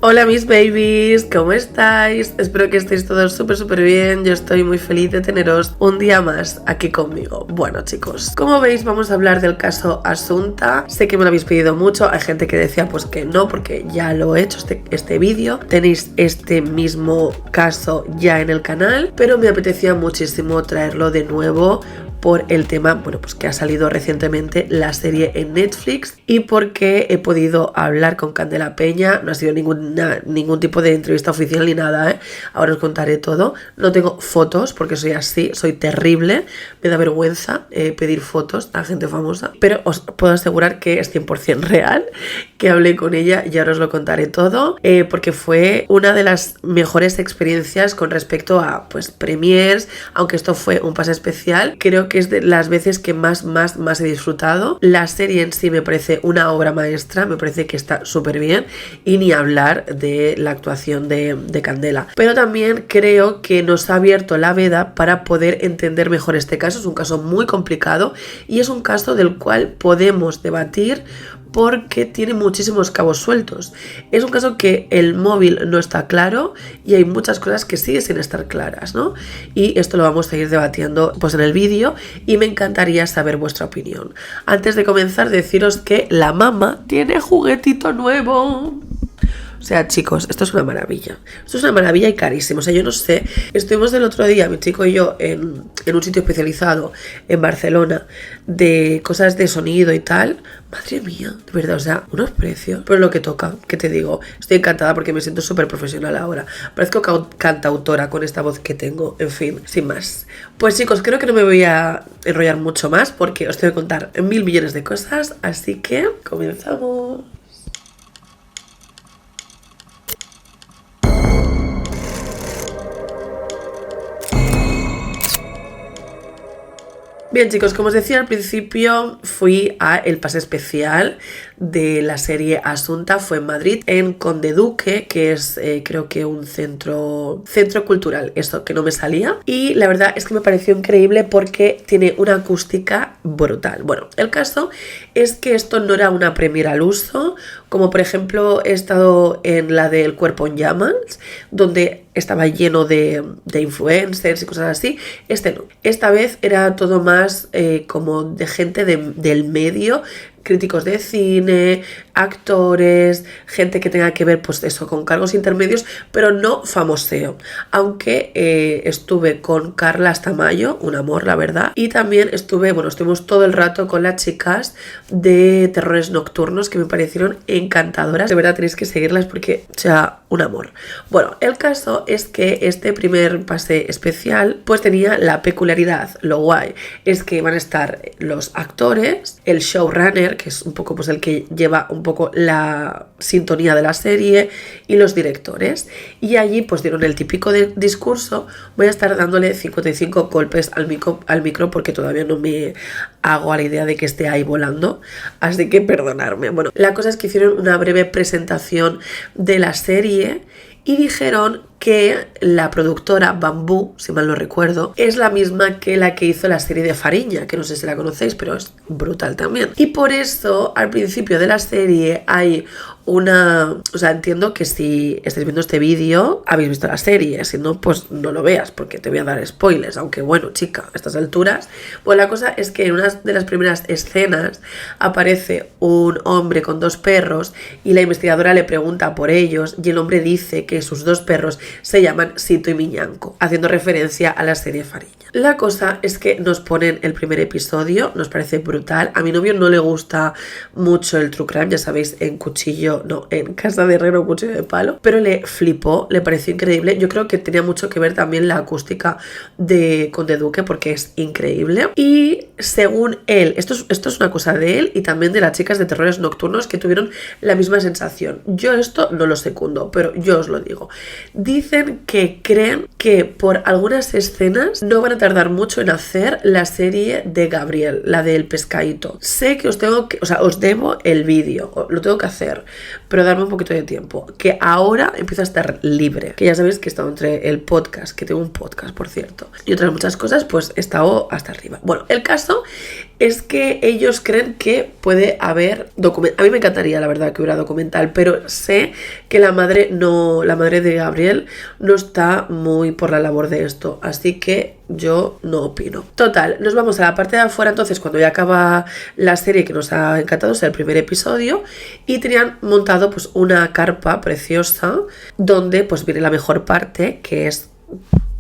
Hola mis babies, ¿cómo estáis? Espero que estéis todos súper bien. Yo estoy muy feliz de teneros un día más aquí conmigo. Bueno chicos, como veis vamos a hablar del caso Asunta. Sé que me lo habéis pedido mucho, hay gente que decía pues que no, porque ya lo he hecho este vídeo. Tenéis este mismo caso ya en el canal, pero me apetecía muchísimo traerlo de nuevo por el tema, bueno, pues que ha salido recientemente la serie en Netflix y porque he podido hablar con Candela Peña. No ha sido ningún tipo de entrevista oficial ni nada, ¿eh? Ahora os contaré todo. No tengo fotos porque soy así, soy terrible, me da vergüenza pedir fotos a gente famosa, pero os puedo asegurar que es 100% real, que hablé con ella y ahora os lo contaré todo, porque fue una de las mejores experiencias con respecto a pues premiers, aunque esto fue un pase especial. Creo que es de las veces que más he disfrutado. La serie en sí me parece una obra maestra, me parece que está súper bien, y ni hablar de la actuación de Candela. Pero también creo que nos ha abierto la veda para poder entender mejor este caso. Es un caso muy complicado y es un caso del cual podemos debatir porque tiene muchísimos cabos sueltos. Es un caso que el móvil no está claro y hay muchas cosas que siguen sin estar claras, ¿no? Y esto lo vamos a ir debatiendo pues en el vídeo y me encantaría saber vuestra opinión. Antes de comenzar, deciros que la mamá tiene juguetito nuevo. O sea, chicos, esto es una maravilla. Esto es una maravilla y carísimo. O sea, yo no sé. Estuvimos el otro día, mi chico y yo, en un sitio especializado en Barcelona de cosas de sonido y tal. Madre mía, de verdad, o sea, unos precios. Pero lo que toca, ¿qué te digo? Estoy encantada porque me siento súper profesional ahora. Parezco cantautora con esta voz que tengo. En fin, sin más. Pues chicos, creo que no me voy a enrollar mucho más porque os tengo que contar 1000 millones de cosas. Así que comenzamos. Bien chicos, como os decía al principio, fui a el pase especial de la serie Asunta. Fue en Madrid, en Conde Duque, que es creo que un centro cultural, esto que no me salía. Y la verdad es que me pareció increíble porque tiene una acústica brutal. Bueno, el caso es que esto no era una premiere al uso, como por ejemplo he estado en la del Cuerpo en Llamas, donde estaba lleno de influencers y cosas así. Este no. Esta vez era todo más como de gente del medio, críticos de cine, actores, gente que tenga que ver pues eso, con cargos intermedios, pero no famoseo. Aunque estuve con Carla Tamayo, un amor, la verdad, y también estuvimos todo el rato con las chicas de Terrores Nocturnos, que me parecieron encantadoras. De verdad tenéis que seguirlas porque, o sea, un amor. Bueno, el caso es que este primer pase especial pues tenía la peculiaridad, lo guay, es que van a estar los actores, el showrunner, que es un poco pues el que lleva un poco la sintonía de la serie, y los directores. Y allí pues dieron el típico discurso. Voy a estar dándole 55 golpes al micro porque todavía no me hago a la idea de que esté ahí volando, así que perdonadme. Bueno, la cosa es que hicieron una breve presentación de la serie y dijeron que la productora Bambú, si mal no recuerdo, es la misma que la que hizo la serie de Fariña, que no sé si la conocéis, pero es brutal también. Y por eso, al principio de la serie hay una... O sea, entiendo que si estáis viendo este vídeo, habéis visto la serie. Si no, pues no lo veas, porque te voy a dar spoilers. Aunque bueno, chica, a estas alturas... Pues la cosa es que en una de las primeras escenas aparece un hombre con 2 perros y la investigadora le pregunta por ellos y el hombre dice que sus 2 perros se llaman Sito y Miñanco, haciendo referencia a la serie Fariña. La cosa es que nos ponen el primer episodio, nos parece brutal. A mi novio no le gusta mucho el true crime, ya sabéis, en Casa de Herrero, cuchillo de palo, pero le flipó, le pareció increíble. Yo creo que tenía mucho que ver también la acústica de Conde Duque, porque es increíble. Y según él, esto es una cosa de él y también de las chicas de Terrores Nocturnos, que tuvieron la misma sensación. Yo esto no lo secundo, pero yo os lo digo. Dicen que creen que por algunas escenas no van a tardar mucho en hacer la serie de Gabriel, la del pescadito. Sé que os debo el vídeo, lo tengo que hacer, pero darme un poquito de tiempo, que ahora empiezo a estar libre, que ya sabéis que he estado entre el podcast, que tengo un podcast, por cierto, y otras muchas cosas, pues he estado hasta arriba. Bueno, el caso es que ellos creen que puede haber documental. A mí me encantaría, la verdad, que hubiera documental, pero sé que la madre de Gabriel no está muy por la labor de esto, así que yo no opino. Total, nos vamos a la parte de afuera entonces cuando ya acaba la serie, que nos ha encantado, o sea, el primer episodio, y tenían montado pues una carpa preciosa donde pues viene la mejor parte, que es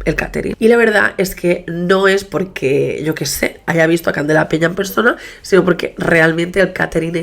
el catering. Y la verdad es que no es porque, yo que sé, haya visto a Candela Peña en persona, sino porque realmente el catering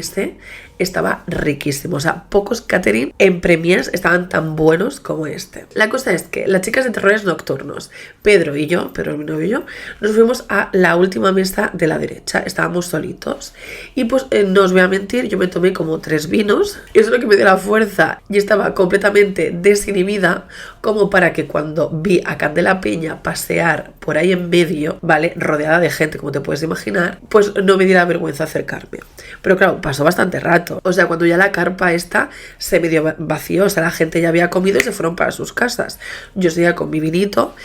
estaba riquísimo. O sea, pocos catering en premiers estaban tan buenos como este. La cosa es que las chicas de Terrores Nocturnos, Pedro y yo, Pedro, mi novio y yo, nos fuimos a la última mesa de la derecha. Estábamos solitos. Y pues, no os voy a mentir, yo me tomé como 3 vinos. Y eso es lo que me dio la fuerza. Y estaba completamente desinhibida, como para que cuando vi a Candela Peña pasear por ahí en medio, ¿vale? Rodeada de gente, como te puedes imaginar, pues no me diera vergüenza acercarme. Pero claro, pasó bastante rato. O sea, cuando ya la carpa esta se medio vació, o sea, la gente ya había comido y se fueron para sus casas. Yo seguía con mi vinito,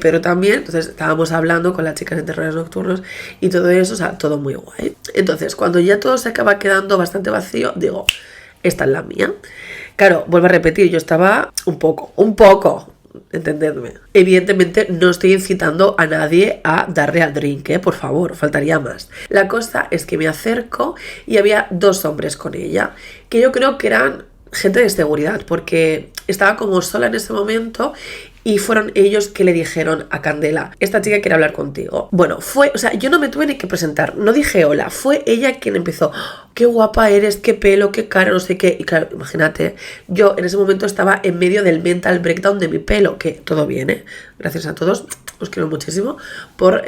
pero también, entonces estábamos hablando con las chicas de Terrores Nocturnos y todo eso, o sea, todo muy guay. Entonces, cuando ya todo se acaba quedando bastante vacío, digo, esta es la mía. Claro, vuelvo a repetir, yo estaba un poco, entendedme. Evidentemente no estoy incitando a nadie a darle al drink, por favor, faltaría más. La cosa es que me acerco y había 2 hombres con ella, que yo creo que eran gente de seguridad, porque estaba como sola en ese momento. Y fueron ellos que le dijeron a Candela, esta chica quiere hablar contigo. Bueno, o sea, yo no me tuve ni que presentar, no dije hola, fue ella quien empezó, qué guapa eres, qué pelo, qué cara, no sé qué. Y claro, imagínate, yo en ese momento estaba en medio del mental breakdown de mi pelo, que todo viene, gracias a todos, os quiero muchísimo por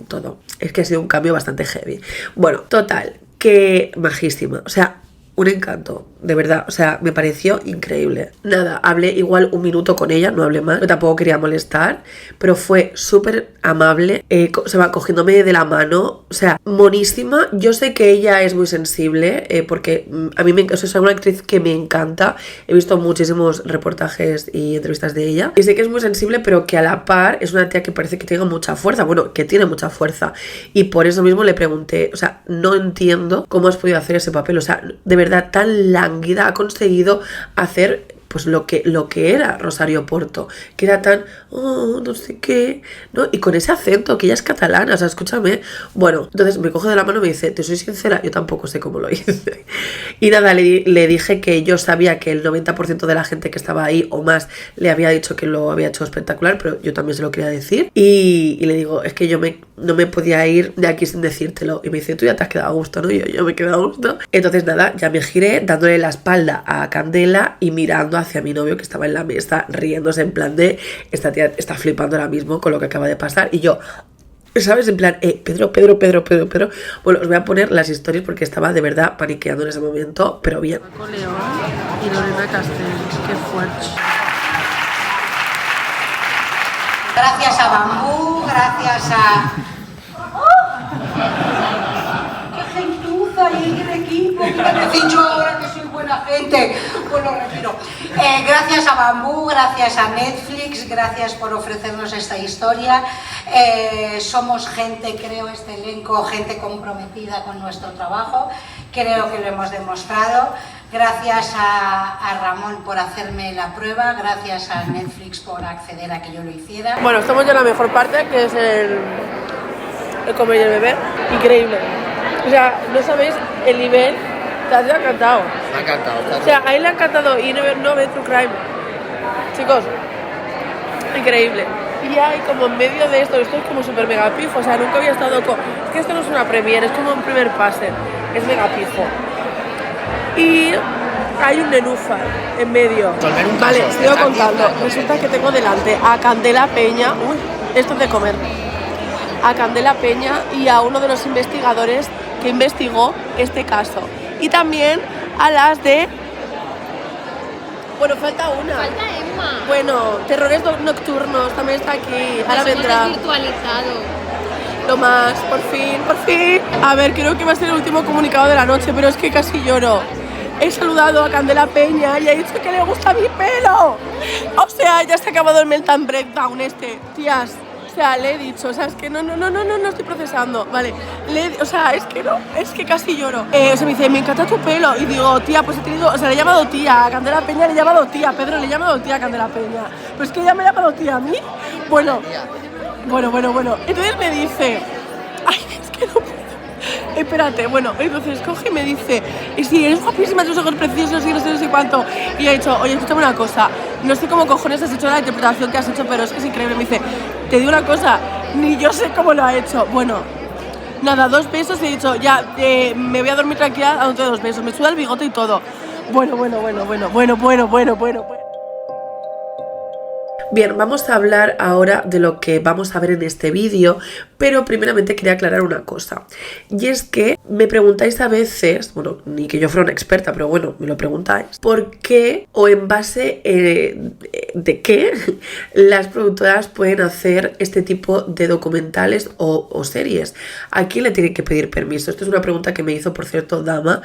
todo. Es que ha sido un cambio bastante heavy. Bueno, total, que majísima, o sea, un encanto, de verdad, o sea, me pareció increíble. Nada, hablé igual 1 minuto con ella, no hablé más, yo tampoco quería molestar, pero fue súper amable, se va cogiéndome de la mano, o sea, monísima. Yo sé que ella es muy sensible, porque a mí o sea, es una actriz que me encanta, he visto muchísimos reportajes y entrevistas de ella, y sé que es muy sensible, pero que a la par es una tía que parece que tenga mucha fuerza, bueno, que tiene mucha fuerza, y por eso mismo le pregunté, o sea, no entiendo cómo has podido hacer ese papel, o sea, de verdad, tan lánguida, ha conseguido hacer pues lo que era Rosario Porto, que era tan, no sé qué, ¿no? Y con ese acento, que ella es catalana, o sea, escúchame. Bueno, entonces me coge de la mano y me dice, te soy sincera, yo tampoco sé cómo lo hice. Y nada, le dije que yo sabía que el 90% de la gente que estaba ahí o más le había dicho que lo había hecho espectacular, pero yo también se lo quería decir. Y le digo, es que yo no me podía ir de aquí sin decírtelo. Y me dice, tú ya te has quedado a gusto, ¿no? Y yo me he quedado a gusto. Entonces nada, ya me giré dándole la espalda a Candela y mirando hacia mi novio que estaba en la mesa riéndose en plan de, esta tía está flipando ahora mismo con lo que acaba de pasar. Y yo, ¿sabes? En plan, Pedro. Bueno, os voy a poner las historias porque estaba de verdad paniqueando en ese momento, pero bien. Paco León y Lorena Castell, qué fuerte. Gracias a Bambú, gracias a... ¡Qué gentuza! Y el equipo, ¿qué me decís yo ahora que soy buena gente? Pues lo retiro. Gracias a Bambú, gracias a Netflix, gracias por ofrecernos esta historia. Somos gente, creo, este elenco, gente comprometida con nuestro trabajo. Creo que lo hemos demostrado. Gracias a Ramón por hacerme la prueba, gracias a Netflix por acceder a que yo lo hiciera. Bueno, estamos ya en la mejor parte, que es el comer y el beber. Increíble. O sea, no sabéis el nivel que ha encantado. Me ha encantado. O sea, a él le ha encantado y no ve True Crime. Chicos, increíble. Y hay como en medio de esto es como súper mega pifo. O sea, nunca había estado con... Es que esto no es una premiere, es como un primer pase. Es mega pifo. Y hay un nenúfar en medio. Vale, sigo contando. Resulta que tengo delante a Candela Peña. Uy, esto es de comer. A Candela Peña y a uno de los investigadores que investigó este caso. Y también a las de... Bueno, falta una. Falta Emma. Bueno, Terrores Nocturnos también está aquí. Ahora Nos vendrá. hemos virtualizado. Lo más, por fin. A ver, creo que va a ser el último comunicado de la noche, pero es que casi lloro. he saludado a Candela Peña y he dicho que le gusta mi pelo. O sea, ya se ha acabado el meltdown breakdown tías. O sea, le he dicho, o sea, es que no estoy procesando, vale. O sea, es que casi lloro. O sea, me dice, me encanta tu pelo. Y digo, tía, pues he tenido, o sea, le he llamado tía, a Candela Peña le he llamado tía, Pedro le he llamado tía a Candela Peña. Pues que ella me ha llamado tía a mí. Bueno. Entonces me dice, ay, es que no puedo. Espérate, bueno, entonces coge y me dice, y si eres guapísima, tus ojos preciosos y no sé cuánto. Y le he dicho, oye, escúchame una cosa, no sé cómo cojones has hecho la interpretación que has hecho, pero es que es increíble. Me dice, te digo una cosa, ni yo sé cómo lo ha hecho. Bueno, nada, 2 besos y he dicho, ya, me voy a dormir tranquila dándote 2 besos. Me suda el bigote y todo. Bueno. Bien, vamos a hablar ahora de lo que vamos a ver en este vídeo, pero primeramente quería aclarar una cosa. Y es que me preguntáis a veces, bueno, ni que yo fuera una experta, pero bueno, me lo preguntáis, ¿por qué o en base de qué las productoras pueden hacer este tipo de documentales o series? ¿A quién le tienen que pedir permiso? Esto es una pregunta que me hizo, por cierto, Dama,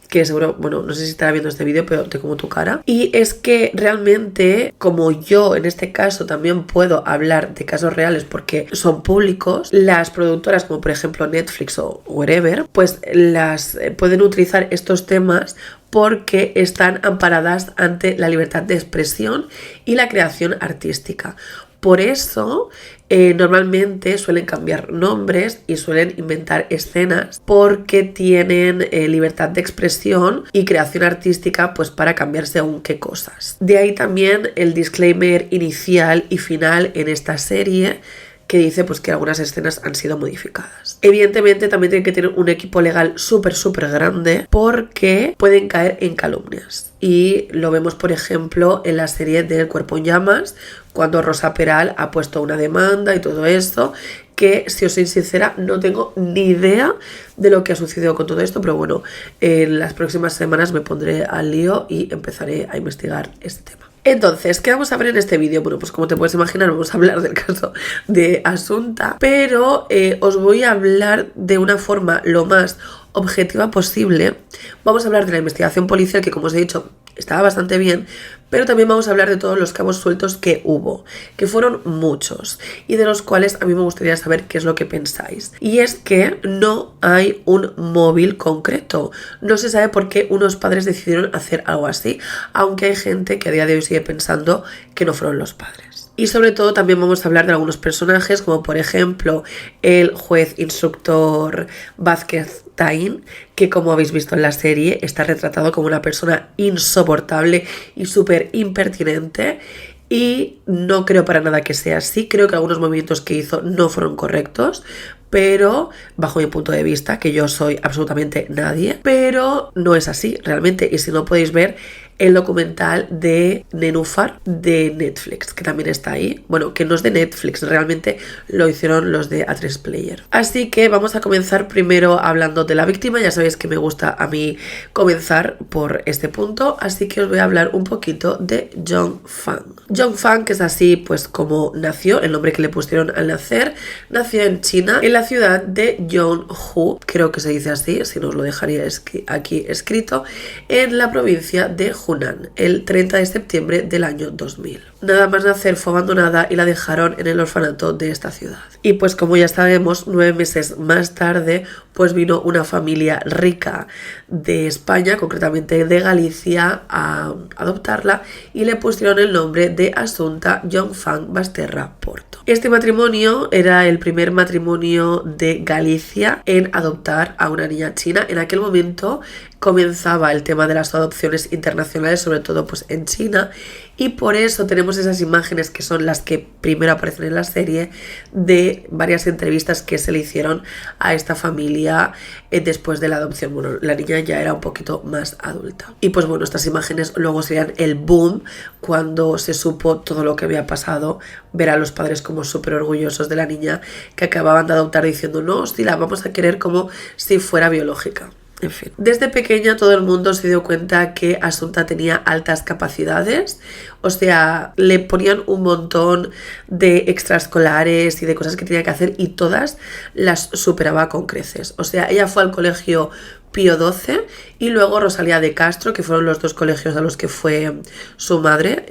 que seguro, bueno, no sé si estará viendo este vídeo, pero te como tu cara. Y es que realmente, como yo en este caso también puedo hablar de casos reales porque son públicos, las productoras como por ejemplo Netflix o wherever, pues las pueden utilizar estos temas porque están amparadas ante la libertad de expresión y la creación artística. Por eso, normalmente suelen cambiar nombres y suelen inventar escenas porque tienen libertad de expresión y creación artística, pues para cambiar según qué cosas. De ahí también el disclaimer inicial y final en esta serie, que dice pues que algunas escenas han sido modificadas. Evidentemente también tienen que tener un equipo legal súper grande porque pueden caer en calumnias. Y lo vemos por ejemplo en la serie del Cuerpo en Llamas, cuando Rosa Peral ha puesto una demanda y todo esto, que si os soy sincera no tengo ni idea de lo que ha sucedido con todo esto, pero bueno, en las próximas semanas me pondré al lío y empezaré a investigar este tema. Entonces, ¿qué vamos a ver en este vídeo? Bueno, pues como te puedes imaginar, vamos a hablar del caso de Asunta, pero os voy a hablar de una forma lo más objetiva posible. Vamos a hablar de la investigación policial, que como os he dicho, estaba bastante bien, pero también vamos a hablar de todos los cabos sueltos que hubo, que fueron muchos, y de los cuales a mí me gustaría saber qué es lo que pensáis. Y es que no hay un móvil concreto, no se sabe por qué unos padres decidieron hacer algo así, aunque hay gente que a día de hoy sigue pensando que no fueron los padres. Y sobre todo también vamos a hablar de algunos personajes, como por ejemplo el juez instructor Vázquez Taín, que como habéis visto en la serie está retratado como una persona insoportable y súper impertinente, y no creo para nada que sea así. Creo que algunos movimientos que hizo no fueron correctos, pero bajo mi punto de vista, que yo soy absolutamente nadie, pero no es así realmente. Y si no, podéis ver el documental de Nenúfar de Netflix, que también está ahí. Bueno, que no es de Netflix, realmente lo hicieron los de A3 Player. Así que vamos a comenzar primero hablando de la víctima. Ya sabéis que me gusta a mí comenzar por este punto, así que os voy a hablar un poquito de John Fang. John Fang, que es así pues como nació, el nombre que le pusieron al nacer, nació en China, en la ciudad de Yonghu, creo que se dice así, si no os lo dejaría aquí escrito, en la provincia de Hunan, el 30 de septiembre del año 2000. Nada más nacer fue abandonada y la dejaron en el orfanato de esta ciudad. Y pues como ya sabemos, 9 meses más tarde pues vino una familia rica de España, concretamente de Galicia, a adoptarla y le pusieron el nombre de Asunta John Fang Basterra Porto. Este matrimonio era el primer matrimonio de Galicia en adoptar a una niña china. En aquel momento comenzaba el tema de las adopciones internacionales, sobre todo pues en China, y por eso tenemos esas imágenes que son las que primero aparecen en la serie, de varias entrevistas que se le hicieron a esta familia después de la adopción. Bueno, la niña ya era un poquito más adulta. Y pues bueno, estas imágenes luego serían el boom cuando se supo todo lo que había pasado, ver a los padres como súper orgullosos de la niña que acababan de adoptar diciendo, no, sí, la vamos a querer como si fuera biológica. En fin, desde pequeña todo el mundo se dio cuenta que Asunta tenía altas capacidades, o sea, le ponían un montón de extraescolares y de cosas que tenía que hacer y todas las superaba con creces. O sea, ella fue al colegio Pío XII y luego Rosalía de Castro, que fueron los dos colegios a los que fue su madre,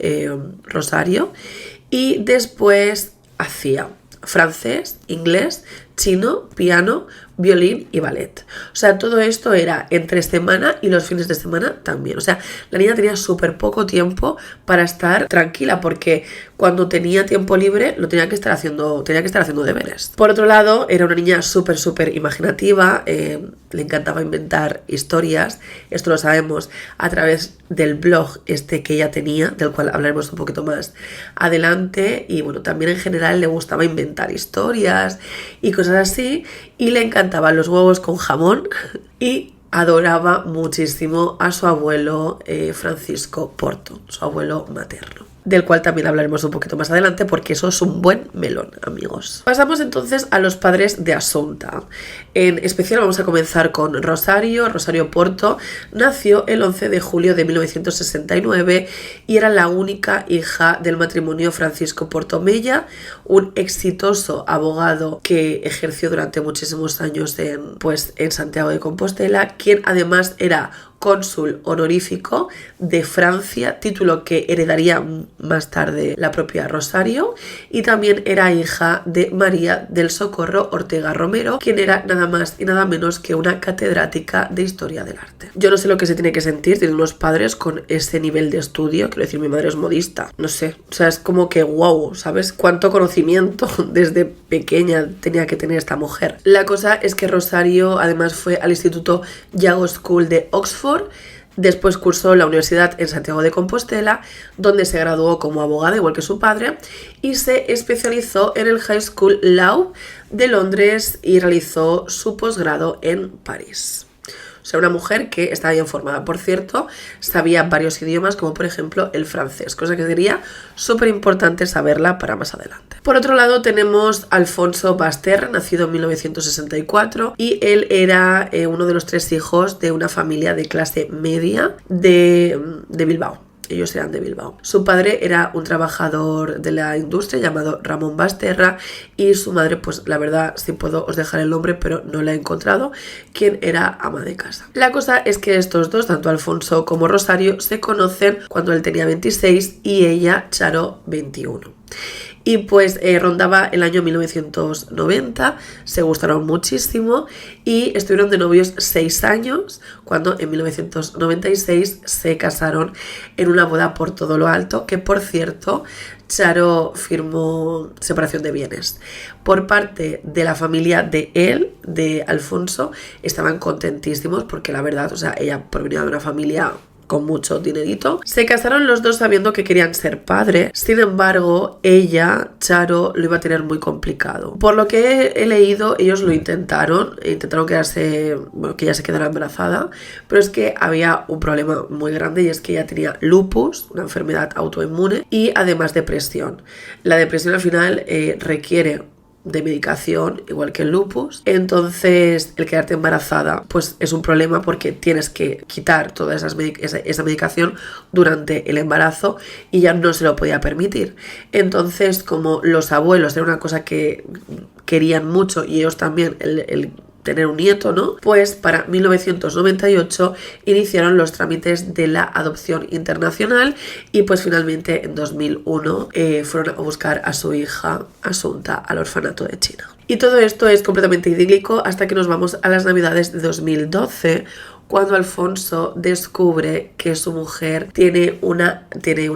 Rosario, y después hacía francés, inglés, chino, piano, violín y ballet. O sea, todo esto era entre semana y los fines de semana también. O sea, la niña tenía súper poco tiempo para estar tranquila porque cuando tenía tiempo libre lo tenía que estar haciendo deberes. Por otro lado, era una niña súper imaginativa, le encantaba inventar historias. Esto lo sabemos a través del blog que ella tenía, del cual hablaremos un poquito más adelante. Y bueno, también en general le gustaba inventar historias y cosas así, y le encantaban los huevos con jamón y adoraba muchísimo a su abuelo Francisco Porto, su abuelo materno, del cual también hablaremos un poquito más adelante porque eso es un buen melón, amigos. Pasamos entonces a los padres de Asunta. En especial vamos a comenzar con Rosario. Rosario Porto nació el 11 de julio de 1969 y era la única hija del matrimonio Francisco Porto Mella, un exitoso abogado que ejerció durante muchísimos años en Santiago de Compostela, quien además era cónsul honorífico de Francia, título que heredaría más tarde la propia Rosario, y también era hija de María del Socorro Ortega Romero, quien era nada más y nada menos que una catedrática de Historia del Arte. Yo no sé lo que se tiene que sentir tener unos padres con ese nivel de estudio, quiero decir, mi madre es modista, no sé, o sea, es como que wow, ¿sabes? Cuánto conocimiento desde pequeña tenía que tener esta mujer. La cosa es que Rosario además fue al Instituto Yago School de Oxford. Después cursó la universidad en Santiago de Compostela, donde se graduó como abogada, igual que su padre, y se especializó en el High School Law de Londres y realizó su posgrado en París. O sea, una mujer que estaba bien formada. Por cierto, sabía varios idiomas, como por ejemplo el francés, cosa que sería súper importante saberla para más adelante. Por otro lado tenemos Alfonso Basterra, nacido en 1964, y él era uno de los 3 hijos de una familia de clase media de Bilbao. Ellos eran de Bilbao. Su padre era un trabajador de la industria llamado Ramón Basterra y su madre, pues la verdad, si puedo os dejar el nombre, pero no la he encontrado, quien era ama de casa. La cosa es que estos dos, tanto Alfonso como Rosario, se conocen cuando él tenía 26 y ella, Charo, 21. Y pues rondaba el año 1990, se gustaron muchísimo y estuvieron de novios 6 años, cuando en 1996 se casaron en una boda por todo lo alto, que por cierto, Charo firmó separación de bienes. Por parte de la familia de él, de Alfonso, estaban contentísimos porque la verdad, o sea, ella provenía de una familia con mucho dinerito. Se casaron los dos sabiendo que querían ser padres. Sin embargo, ella, Charo, lo iba a tener muy complicado. Por lo que he leído, ellos lo intentaron quedarse, bueno, que ella se quedara embarazada, pero es que había un problema muy grande y es que ella tenía lupus, una enfermedad autoinmune, y además depresión. La depresión al final requiere de medicación, igual que el lupus. Entonces, el quedarte embarazada pues es un problema porque tienes que quitar toda esa medicación durante el embarazo y ya no se lo podía permitir. Entonces, como los abuelos era una cosa que querían mucho y ellos también, el tener un nieto, ¿no? Pues para 1998 iniciaron los trámites de la adopción internacional y pues finalmente en 2001 fueron a buscar a su hija Asunta al orfanato de China. Y todo esto es completamente idílico hasta que nos vamos a las navidades de 2012, cuando Alfonso descubre que su mujer tiene una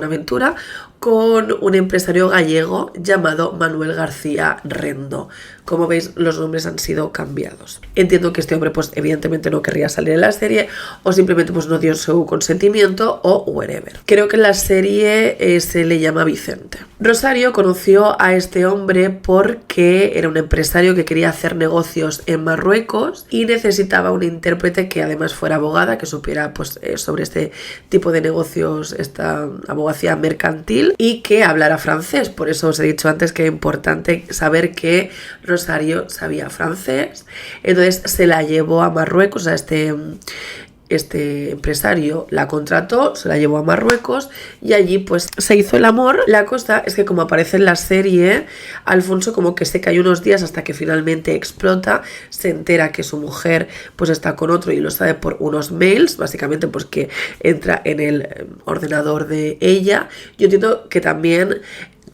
aventura con un empresario gallego llamado Manuel García Rendo. Como veis, los nombres han sido cambiados. Entiendo que este hombre pues evidentemente no querría salir en la serie o simplemente pues no dio su consentimiento o whatever. Creo que en la serie se le llama Vicente. Rosario conoció a este hombre porque era un empresario que quería hacer negocios en Marruecos y necesitaba una intérprete que además fuera abogada, que supiera pues sobre este tipo de negocios, esta abogacía mercantil. Brasil y que hablara francés. Por eso os he dicho antes que es importante saber que Rosario sabía francés. Entonces se la llevó a Marruecos, a este empresario la contrató, se la llevó a Marruecos y allí pues se hizo el amor. La cosa es que, como aparece en la serie, Alfonso como que se cayó unos días hasta que finalmente explota, se entera que su mujer pues está con otro y lo sabe por unos mails, básicamente pues que entra en el ordenador de ella. Yo entiendo que también,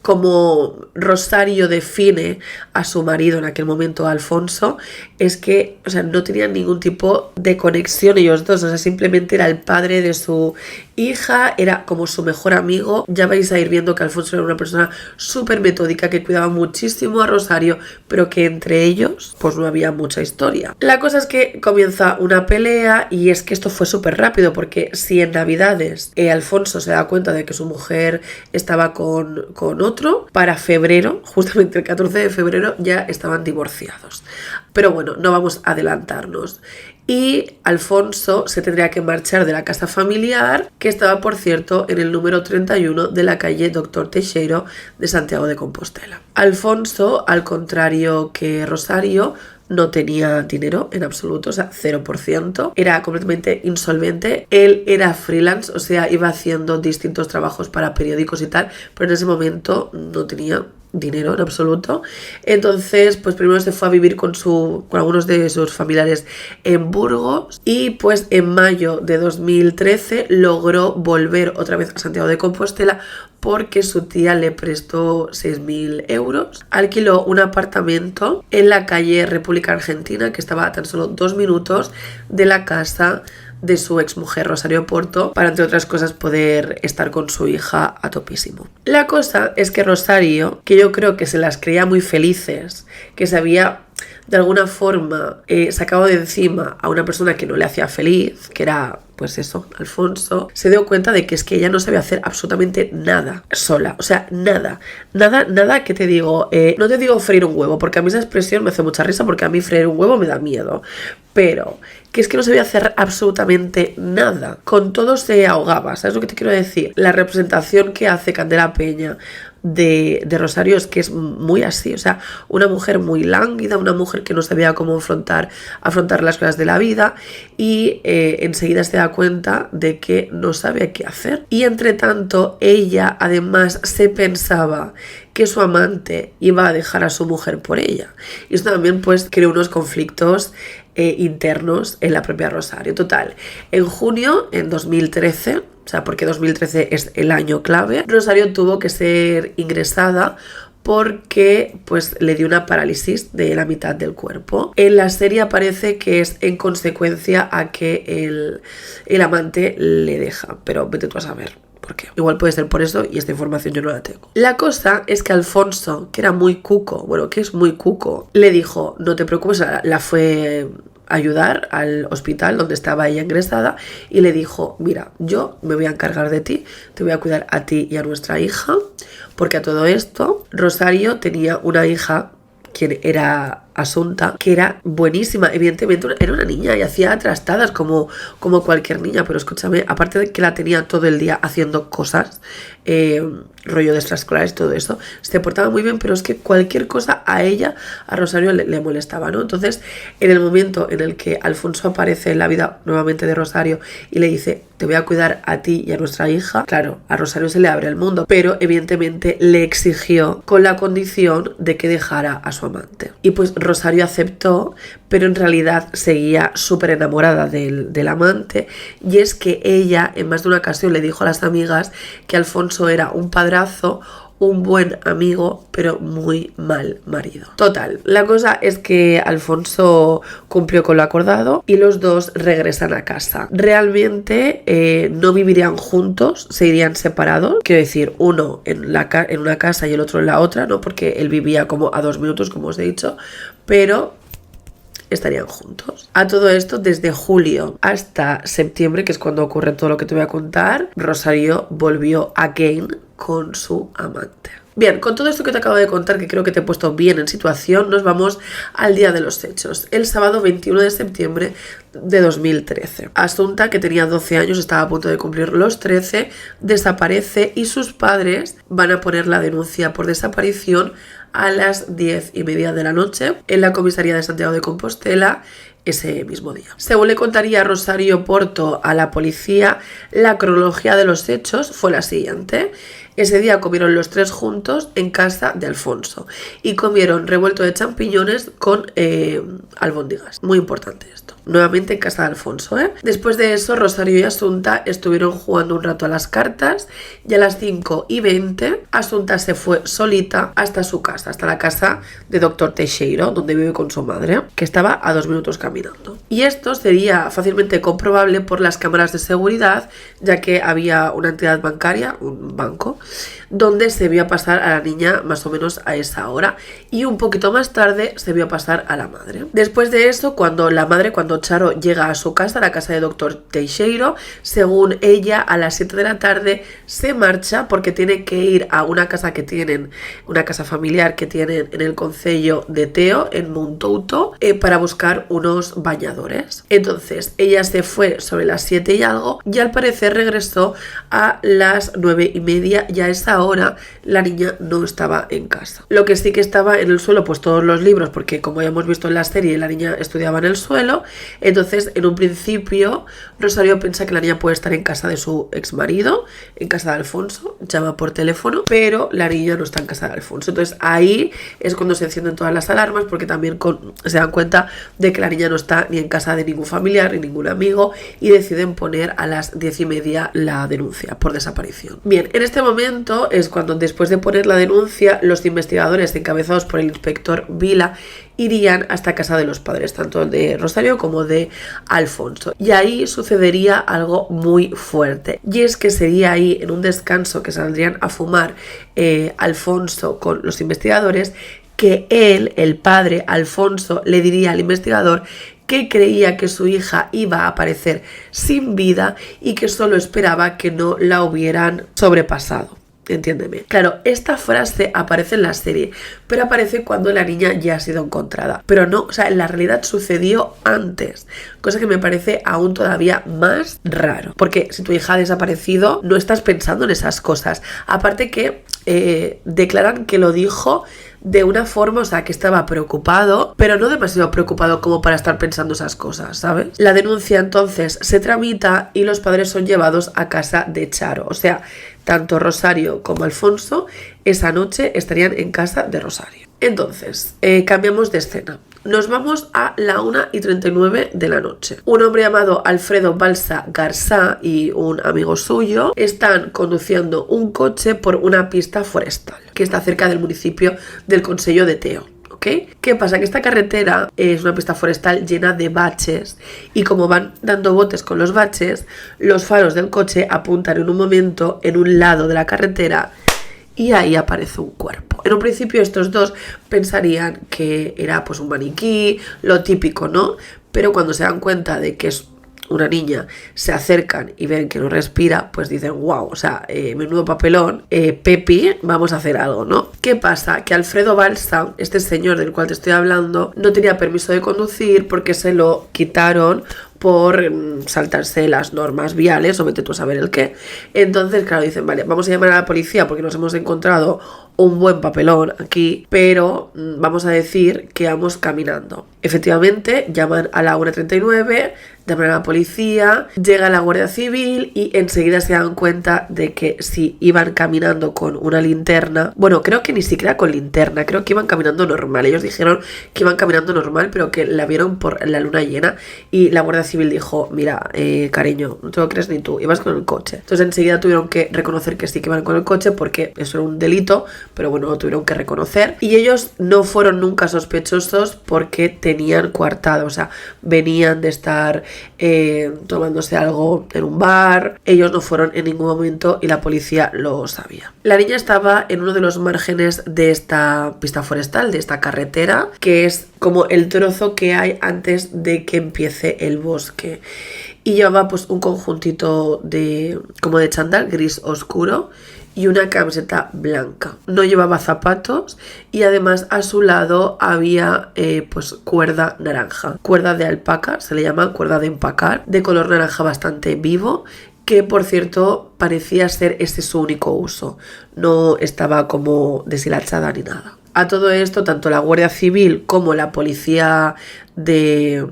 como Rosario define a su marido en aquel momento, Alfonso, es que, o sea, no tenían ningún tipo de conexión ellos dos, o sea, simplemente era el padre de su hija, era como su mejor amigo. Ya vais a ir viendo que Alfonso era una persona súper metódica, que cuidaba muchísimo a Rosario, pero que entre ellos pues no había mucha historia. La cosa es que comienza una pelea, y es que esto fue súper rápido, porque si en Navidades Alfonso se da cuenta de que su mujer estaba con otro, para febrero, justamente el 14 de febrero, ya estaban divorciados. Pero bueno, no vamos a adelantarnos. Y Alfonso se tendría que marchar de la casa familiar, que estaba, por cierto, en el número 31 de la calle Doctor Teixeiro de Santiago de Compostela. Alfonso, al contrario que Rosario, no tenía dinero en absoluto, o sea, 0%. Era completamente insolvente. Él era freelance, o sea, iba haciendo distintos trabajos para periódicos y tal, pero en ese momento no tenía dinero en absoluto. Entonces, pues primero se fue a vivir con algunos de sus familiares en Burgos, y pues en mayo de 2013 logró volver otra vez a Santiago de Compostela porque su tía le prestó 6.000 euros. Alquiló un apartamento en la calle República Argentina, que estaba a tan solo 2 minutos de la casa de su exmujer Rosario Porto, para, entre otras cosas, poder estar con su hija a topísimo. La cosa es que Rosario, que yo creo que se las creía muy felices, que se había de alguna forma sacado de encima a una persona que no le hacía feliz, que era pues eso, Alfonso, se dio cuenta de que es que ella no sabía hacer absolutamente nada sola, o sea, nada, que te digo, no te digo freír un huevo, porque a mí esa expresión me hace mucha risa, porque a mí freír un huevo me da miedo, pero que es que no sabía hacer absolutamente nada, con todo se ahogaba, ¿sabes lo que te quiero decir? La representación que hace Candela Peña de Rosario es que es muy así, o sea, una mujer muy lánguida, una mujer que no sabía cómo afrontar las cosas de la vida, y enseguida se da cuenta de que no sabe qué hacer. Y entre tanto, ella además se pensaba que su amante iba a dejar a su mujer por ella, y esto también pues creó unos conflictos internos en la propia Rosario. Total, en junio, en 2013, o sea, porque 2013 es el año clave, Rosario tuvo que ser ingresada porque pues le dio una parálisis de la mitad del cuerpo. En la serie aparece que es en consecuencia a que el amante le deja, pero vete tú a saber por qué. Igual puede ser por eso, y esta información yo no la tengo. La cosa es que Alfonso, que era muy cuco, bueno, que es muy cuco, le dijo, no te preocupes, la fue ayudar al hospital donde estaba ella ingresada, y le dijo, mira, yo me voy a encargar de ti, te voy a cuidar a ti y a nuestra hija, porque a todo esto Rosario tenía una hija, quien era Asunta, que era buenísima, evidentemente era una niña y hacía trastadas como cualquier niña, pero escúchame, aparte de que la tenía todo el día haciendo cosas, rollo de extraescolares, todo eso, se portaba muy bien, pero es que cualquier cosa a ella, a Rosario le molestaba, ¿no? Entonces, en el momento en el que Alfonso aparece en la vida nuevamente de Rosario y le dice, te voy a cuidar a ti y a nuestra hija, claro, a Rosario se le abre el mundo, pero evidentemente le exigió con la condición de que dejara a su amante. Y pues Rosario aceptó, pero en realidad seguía súper enamorada del amante, y es que ella en más de una ocasión le dijo a las amigas que Alfonso era un padrazo, un buen amigo, pero muy mal marido. Total, la cosa es que Alfonso cumplió con lo acordado y los dos regresan a casa. Realmente no vivirían juntos, se irían separados, quiero decir, uno en una casa y el otro en la otra, ¿no? Porque él vivía como a 2 minutos, como os he dicho, pero estarían juntos. A todo esto, desde julio hasta septiembre, que es cuando ocurre todo lo que te voy a contar, Rosario volvió again con su amante. Bien, con todo esto que te acabo de contar, que creo que te he puesto bien en situación, nos vamos al día de los hechos, el sábado 21 de septiembre de 2013. Asunta, que tenía 12 años, estaba a punto de cumplir los 13, desaparece y sus padres van a poner la denuncia por desaparición a las 10:30 de la noche en la comisaría de Santiago de Compostela ese mismo día. Según le contaría Rosario Porto a la policía, la cronología de los hechos fue la siguiente. Ese día comieron los tres juntos en casa de Alfonso y comieron revuelto de champiñones con albóndigas. Muy importante esto. Nuevamente en casa de Alfonso, ¿eh? Después de eso, Rosario y Asunta estuvieron jugando un rato a las cartas y a las 5:20 Asunta se fue solita hasta su casa, hasta la casa de Dr. Teixeiro, donde vive con su madre, que estaba a 2 minutos caminando. Y esto sería fácilmente comprobable por las cámaras de seguridad, ya que había una entidad bancaria, un banco, donde se vio pasar a la niña más o menos a esa hora y un poquito más tarde se vio pasar a la madre. Después de eso, cuando Charo llega a su casa, la casa de Dr. Teixeiro, según ella, a las 7 de la tarde se marcha porque tiene que ir a una casa que tienen, una casa familiar que tienen en el concello de Teo, en Montouto, para buscar unos bañadores. Entonces, ella se fue sobre las 7 y algo y al parecer regresó a las 9:30 y a esa hora la niña no estaba en casa. Lo que sí que estaba en el suelo, pues todos los libros, porque como ya hemos visto en la serie, la niña estudiaba en el suelo. Entonces, en un principio, Rosario piensa que la niña puede estar en casa de su exmarido, en casa de Alfonso, llama por teléfono, pero la niña no está en casa de Alfonso. Entonces, ahí es cuando se encienden todas las alarmas, porque también se dan cuenta de que la niña no está ni en casa de ningún familiar, ni ningún amigo, y deciden poner a las 10:30 la denuncia por desaparición. Bien, en este momento es cuando, después de poner la denuncia, los investigadores encabezados por el inspector Vila irían hasta casa de los padres, tanto de Rosario como de Alfonso. Y ahí sucedería algo muy fuerte. Y es que sería ahí, en un descanso que saldrían a fumar Alfonso con los investigadores, que él, el padre Alfonso, le diría al investigador que creía que su hija iba a aparecer sin vida y que solo esperaba que no la hubieran sobrepasado. Entiéndeme. Claro, esta frase aparece en la serie, pero aparece cuando la niña ya ha sido encontrada. Pero no, o sea, en la realidad sucedió antes, cosa que me parece aún todavía más raro. Porque si tu hija ha desaparecido, no estás pensando en esas cosas. Aparte que declaran que lo dijo de una forma, o sea, que estaba preocupado, pero no demasiado preocupado como para estar pensando esas cosas, ¿sabes? La denuncia entonces se tramita y los padres son llevados a casa de Charo, o sea, tanto Rosario como Alfonso esa noche estarían en casa de Rosario. Entonces, cambiamos de escena. Nos vamos a la 1:39 de la noche. Un hombre llamado Alfredo Balsa Garzá y un amigo suyo están conduciendo un coche por una pista forestal que está cerca del municipio del concello de Teo. ¿Okay? ¿Qué pasa? Que esta carretera es una pista forestal llena de baches y como van dando botes con los baches, los faros del coche apuntan en un momento en un lado de la carretera y ahí aparece un cuerpo. En un principio estos dos pensarían que era pues un maniquí, lo típico, ¿no? Pero cuando se dan cuenta de que es una niña, se acercan y ven que no respira, pues dicen, wow, o sea, menudo papelón, Pepi, vamos a hacer algo, ¿no? ¿Qué pasa? Que Alfredo Balsa, este señor del cual te estoy hablando, no tenía permiso de conducir porque se lo quitaron por saltarse las normas viales o vete tú a saber el qué. Entonces, claro, dicen, vale, vamos a llamar a la policía porque nos hemos encontrado un buen papelón aquí, pero vamos a decir que vamos caminando. Efectivamente, llaman a la 1:39, llaman a la policía, llega la Guardia Civil y enseguida se dan cuenta de que si iban caminando con una linterna, bueno, creo que ni siquiera con linterna, creo que iban caminando normal. Ellos dijeron que iban caminando normal, pero que la vieron por la luna llena y la Guardia Civil dijo, mira, cariño, no te lo crees ni tú, ibas con el coche. Entonces enseguida tuvieron que reconocer que sí que iban con el coche porque eso era un delito, pero bueno, lo tuvieron que reconocer. Y ellos no fueron nunca sospechosos porque tenían coartado, o sea, venían de estar tomándose algo en un bar, ellos no fueron en ningún momento y la policía lo sabía. La niña estaba en uno de los márgenes de esta pista forestal, de esta carretera, que es como el trozo que hay antes de que empiece el bosque. Y llevaba pues un conjuntito como de chándal gris oscuro y una camiseta blanca. No llevaba zapatos y además a su lado había pues cuerda naranja. Cuerda de alpaca, se le llama cuerda de empacar, de color naranja bastante vivo, que por cierto parecía ser ese su único uso. No estaba como deshilachada ni nada. A todo esto, tanto la Guardia Civil como la policía de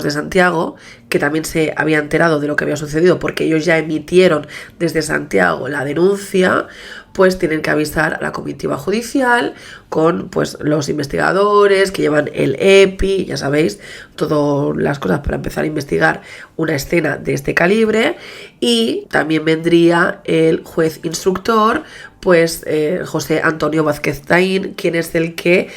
Santiago, que también se había enterado de lo que había sucedido porque ellos ya emitieron desde Santiago la denuncia, pues tienen que avisar a la comitiva judicial con pues los investigadores que llevan el EPI, ya sabéis, todas las cosas para empezar a investigar una escena de este calibre, y también vendría el juez instructor, pues José Antonio Vázquez Taín, quien es el que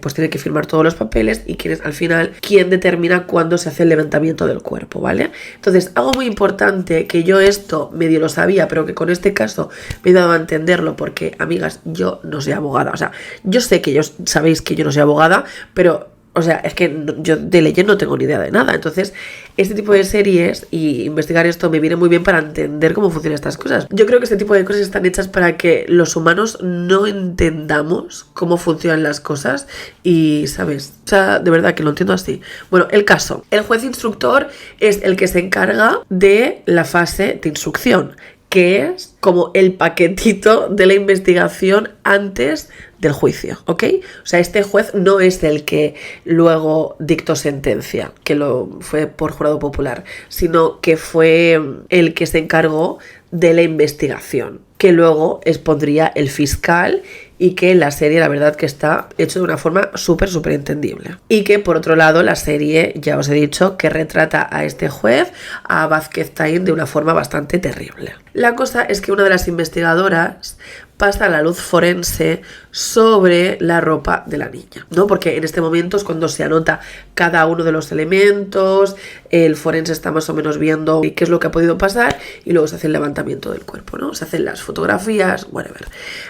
pues tiene que firmar todos los papeles y quien es al final quien determina cuándo se hace el levantamiento del cuerpo, ¿vale? Entonces, algo muy importante, que yo esto medio lo sabía, pero que con este caso me he dado a entenderlo, porque, amigas, yo no soy abogada, o sea, yo sé que sabéis que yo no soy abogada, pero o sea, es que yo de leyes no tengo ni idea de nada. Entonces, este tipo de series y investigar esto me viene muy bien para entender cómo funcionan estas cosas. Yo creo que este tipo de cosas están hechas para que los humanos no entendamos cómo funcionan las cosas y, ¿sabes? O sea, de verdad que lo entiendo así. Bueno, el caso. El juez instructor es el que se encarga de la fase de instrucción, que es como el paquetito de la investigación antes del juicio, ¿ok? O sea, este juez no es el que luego dictó sentencia, que lo fue por jurado popular, sino que fue el que se encargó de la investigación, que luego expondría el fiscal, y que la serie la verdad que está hecho de una forma súper entendible. Y que por otro lado la serie, ya os he dicho, que retrata a este juez, a Vázquez Taín, de una forma bastante terrible. La cosa es que una de las investigadoras pasa la luz forense sobre la ropa de la niña, ¿no? Porque en este momento es cuando se anota cada uno de los elementos, el forense está más o menos viendo qué es lo que ha podido pasar y luego se hace el levantamiento del cuerpo, ¿no? Se hacen las fotografías, whatever.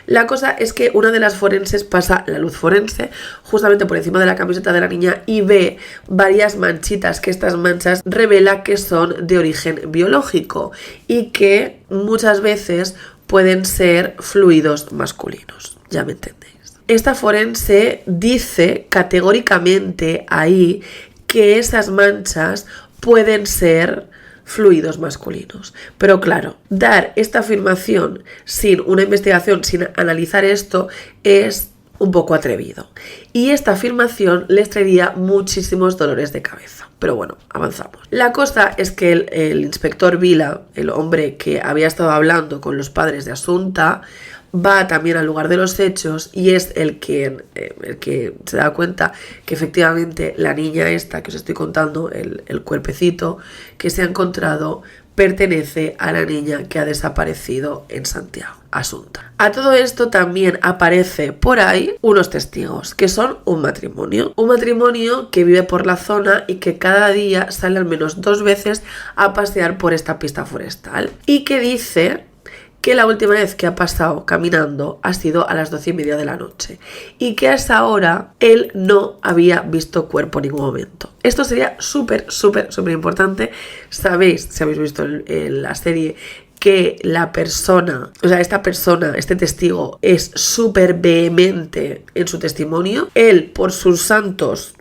La cosa es que una de las forenses pasa la luz forense justamente por encima de la camiseta de la niña y ve varias manchitas, que estas manchas revela que son de origen biológico y que muchas veces pueden ser fluidos masculinos, ya me entendéis. Esta forense dice categóricamente ahí que esas manchas pueden ser fluidos masculinos. Pero claro, dar esta afirmación sin una investigación, sin analizar esto, es un poco atrevido. Y esta afirmación les traería muchísimos dolores de cabeza. Pero bueno, avanzamos. La cosa es que el inspector Vila, el hombre que había estado hablando con los padres de Asunta, va también al lugar de los hechos y es el que se da cuenta que efectivamente la niña esta que os estoy contando, el cuerpecito que se ha encontrado, pertenece a la niña que ha desaparecido en Santiago, Asunta. A todo esto también aparece por ahí unos testigos, que son un matrimonio que vive por la zona y que cada día sale al menos 2 veces a pasear por esta pista forestal, y que dice que la última vez que ha pasado caminando ha sido a las 12:30 de la noche y que a esa hora él no había visto cuerpo en ningún momento. Esto sería súper importante. Sabéis, si habéis visto la serie, que la persona, o sea, esta persona, este testigo, es súper vehemente en su testimonio. Él, por sus santos,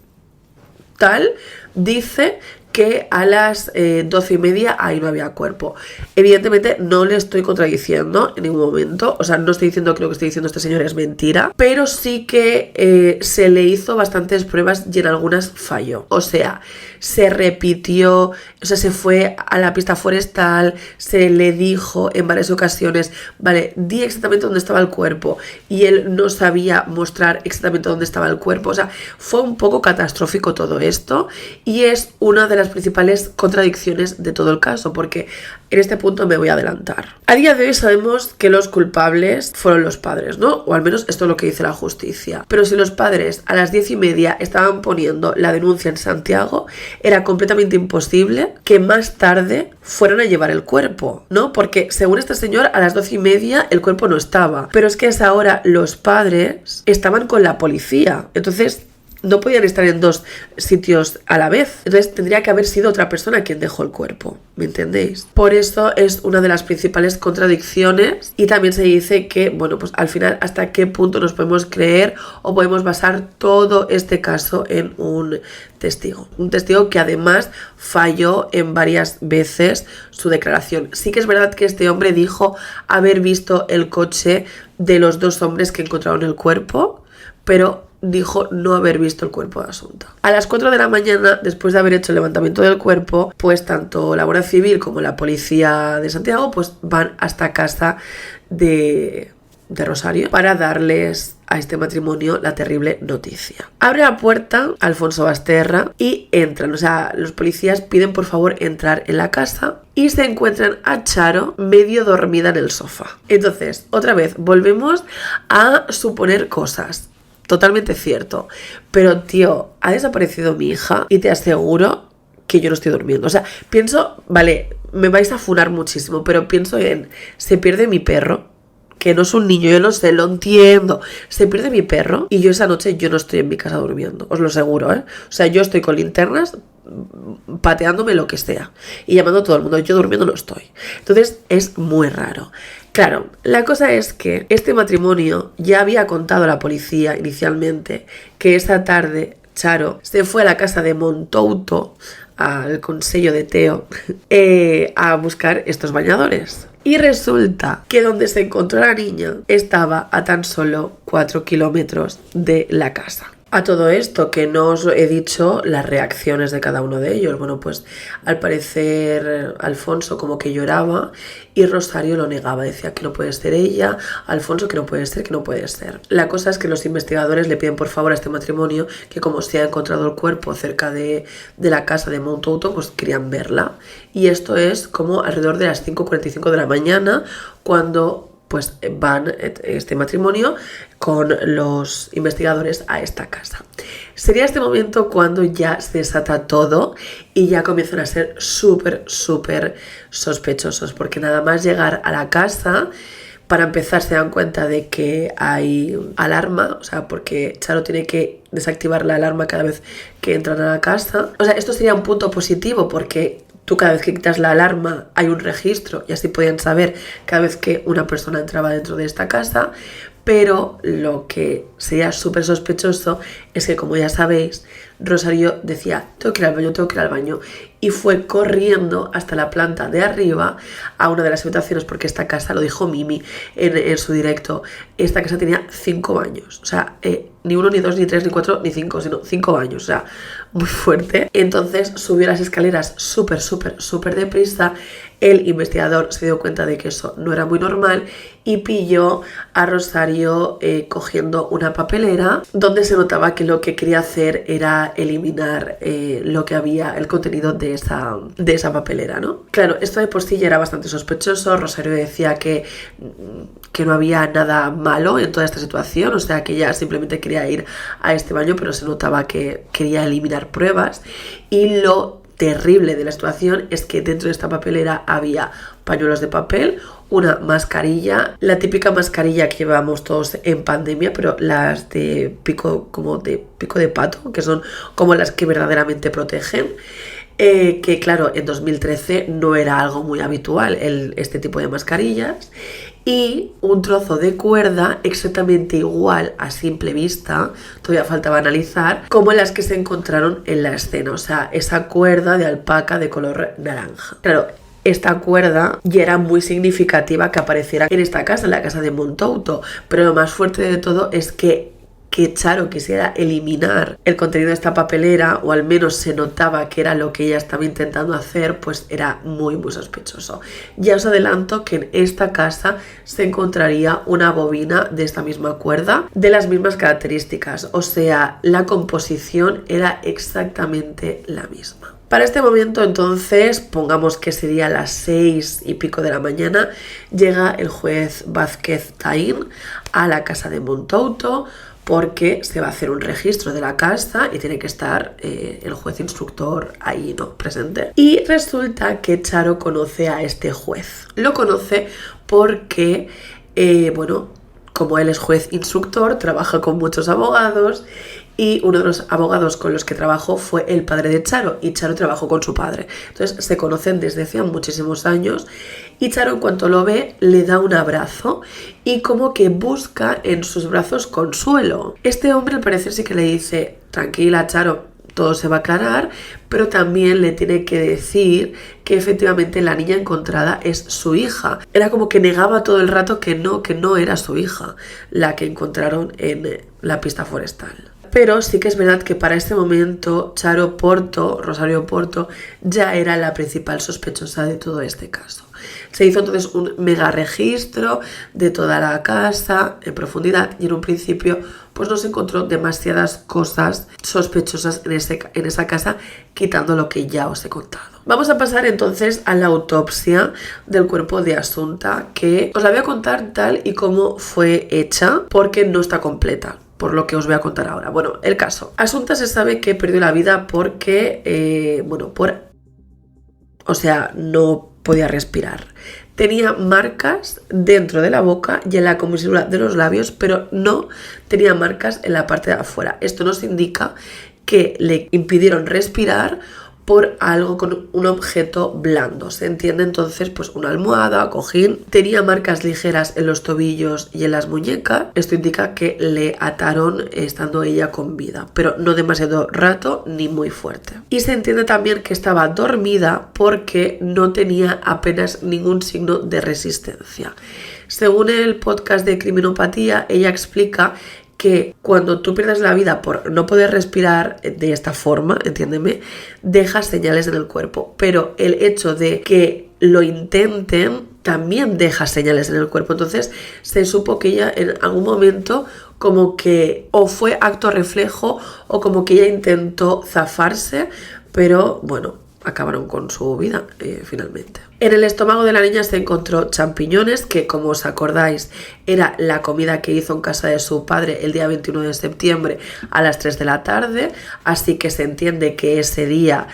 dice que a las 12:30 ahí no había cuerpo. Evidentemente no le estoy contradiciendo en ningún momento, o sea, no estoy diciendo que lo que estoy diciendo este señor es mentira, pero sí que se le hizo bastantes pruebas y en algunas falló. O sea, se repitió, o sea, se fue a la pista forestal, se le dijo en varias ocasiones, vale, di exactamente dónde estaba el cuerpo, y él no sabía mostrar exactamente dónde estaba el cuerpo. O sea, fue un poco catastrófico todo esto y es una de las principales contradicciones de todo el caso, porque en este punto me voy a adelantar. A día de hoy sabemos que los culpables fueron los padres, ¿no? O al menos esto es lo que dice la justicia. Pero si los padres a las 10:30 estaban poniendo la denuncia en Santiago, era completamente imposible que más tarde fueran a llevar el cuerpo, ¿no? Porque según este señor, a las 12:30 el cuerpo no estaba. Pero es que a esa hora los padres estaban con la policía. Entonces, no podían estar en dos sitios a la vez. Entonces tendría que haber sido otra persona quien dejó el cuerpo, ¿me entendéis? Por eso es una de las principales contradicciones y también se dice que, bueno, pues al final hasta qué punto nos podemos creer o podemos basar todo este caso en un testigo. Un testigo que además falló en varias veces su declaración. Sí que es verdad que este hombre dijo haber visto el coche de los dos hombres que encontraron el cuerpo, pero dijo no haber visto el cuerpo de Asunta. A las 4 de la mañana, después de haber hecho el levantamiento del cuerpo, pues tanto la Guardia Civil como la policía de Santiago pues van hasta casa de Rosario para darles a este matrimonio la terrible noticia. Abre la puerta Alfonso Basterra y entran, o sea, los policías piden por favor entrar en la casa y se encuentran a Charo medio dormida en el sofá. Entonces, otra vez, volvemos a suponer cosas. Totalmente cierto. Pero, tío, ha desaparecido mi hija y te aseguro que yo no estoy durmiendo. O sea, pienso, vale, me vais a funar muchísimo, pero pienso en, se pierde mi perro, que no es un niño, yo lo sé, lo entiendo. Se pierde mi perro y yo esa noche yo no estoy en mi casa durmiendo, os lo aseguro, ¿eh? O sea, yo estoy con linternas pateándome lo que sea y llamando a todo el mundo, yo durmiendo no estoy. Entonces es muy raro. Claro, la cosa es que este matrimonio ya había contado a la policía inicialmente que esa tarde Charo se fue a la casa de Montouto, al consello de Teo, a buscar estos bañadores. Y resulta que donde se encontró la niña estaba a tan solo 4 kilómetros de la casa. A todo esto, que no os he dicho las reacciones de cada uno de ellos. Bueno, pues al parecer Alfonso como que lloraba y Rosario lo negaba. Decía que no puede ser ella, Alfonso que no puede ser, que no puede ser. La cosa es que los investigadores le piden por favor a este matrimonio que como se ha encontrado el cuerpo cerca de la casa de Montouto, pues querían verla. Y esto es como alrededor de las 5:45 de la mañana cuando pues van este matrimonio con los investigadores a esta casa. Sería este momento cuando ya se desata todo y ya comienzan a ser súper sospechosos, porque nada más llegar a la casa, para empezar se dan cuenta de que hay alarma, o sea, porque Charo tiene que desactivar la alarma cada vez que entran a la casa. O sea, esto sería un punto positivo porque tú cada vez que quitas la alarma hay un registro y así podían saber cada vez que una persona entraba dentro de esta casa, pero lo que sería súper sospechoso es que, como ya sabéis, Rosario decía tengo que ir al baño, tengo que ir al baño, y fue corriendo hasta la planta de arriba a una de las habitaciones, porque esta casa, lo dijo Mimi en su directo, esta casa tenía 5 baños, o sea, ni 1, ni 2, ni 3, ni 4, ni 5, sino 5 baños, o sea, muy fuerte. Entonces subió las escaleras súper deprisa. El investigador se dio cuenta de que eso no era muy normal y pilló a Rosario cogiendo una papelera donde se notaba que lo que quería hacer era eliminar lo que había, el contenido de esa papelera, ¿no? Claro, esto de por sí ya era bastante sospechoso. Rosario decía que no había nada malo en toda esta situación, o sea, que ella simplemente quería ir a este baño, pero se notaba que quería eliminar pruebas. Y lo terrible de la situación es que dentro de esta papelera había pañuelos de papel, una mascarilla, la típica mascarilla que llevamos todos en pandemia, pero las de pico, como de pico de pato, que son como las que verdaderamente protegen. Que claro, en 2013 no era algo muy habitual este tipo de mascarillas, y un trozo de cuerda exactamente igual a simple vista, todavía faltaba analizar, como las que se encontraron en la escena, o sea, esa cuerda de alpaca de color naranja. Claro, esta cuerda ya era muy significativa que apareciera en esta casa, en la casa de Montouto, pero lo más fuerte de todo es que Charo quisiera eliminar el contenido de esta papelera, o al menos se notaba que era lo que ella estaba intentando hacer, pues era muy sospechoso. Ya os adelanto que en esta casa se encontraría una bobina de esta misma cuerda, de las mismas características, o sea, la composición era exactamente la misma. Para este momento, entonces, pongamos que sería las 6 y pico de la mañana, llega el juez Vázquez Taín a la casa de Montouto, porque se va a hacer un registro de la casa y tiene que estar el juez instructor ahí, ¿no?, presente. Y resulta que Charo conoce a este juez. Lo conoce porque, bueno, como él es juez instructor, trabaja con muchos abogados y uno de los abogados con los que trabajó fue el padre de Charo y Charo trabajó con su padre. Entonces se conocen desde hace muchísimos años y Charo en cuanto lo ve le da un abrazo y como que busca en sus brazos consuelo. Este hombre al parecer sí que le dice, tranquila Charo, todo se va a aclarar, pero también le tiene que decir que efectivamente la niña encontrada es su hija. Era como que negaba todo el rato que no era su hija la que encontraron en la pista forestal. Pero sí que es verdad que para este momento Rosario Porto, ya era la principal sospechosa de todo este caso. Se hizo entonces un mega registro de toda la casa en profundidad y en un principio pues no se encontró demasiadas cosas sospechosas en esa casa, quitando lo que ya os he contado. Vamos a pasar entonces a la autopsia del cuerpo de Asunta, que os la voy a contar tal y como fue hecha porque no está completa, por lo que os voy a contar ahora. Bueno, el caso. Asunta se sabe que perdió la vida porque, no podía respirar. Tenía marcas dentro de la boca y en la comisura de los labios, pero no tenía marcas en la parte de afuera. Esto nos indica que le impidieron respirar por algo con un objeto blando. Se entiende entonces pues una almohada, cojín. Tenía marcas ligeras en los tobillos y en las muñecas. Esto indica que le ataron estando ella con vida, pero no demasiado rato ni muy fuerte. Y se entiende también que estaba dormida porque no tenía apenas ningún signo de resistencia. Según el podcast de Criminopatía, ella explica que cuando tú pierdes la vida por no poder respirar de esta forma, entiéndeme, dejas señales en el cuerpo, pero el hecho de que lo intenten también deja señales en el cuerpo. Entonces se supo que ella en algún momento como que o fue acto reflejo o como que ella intentó zafarse, pero bueno, acabaron con su vida finalmente. En el estómago de la niña se encontró champiñones, que como os acordáis era la comida que hizo en casa de su padre el día 21 de septiembre a las 3 de la tarde, así que se entiende que ese día,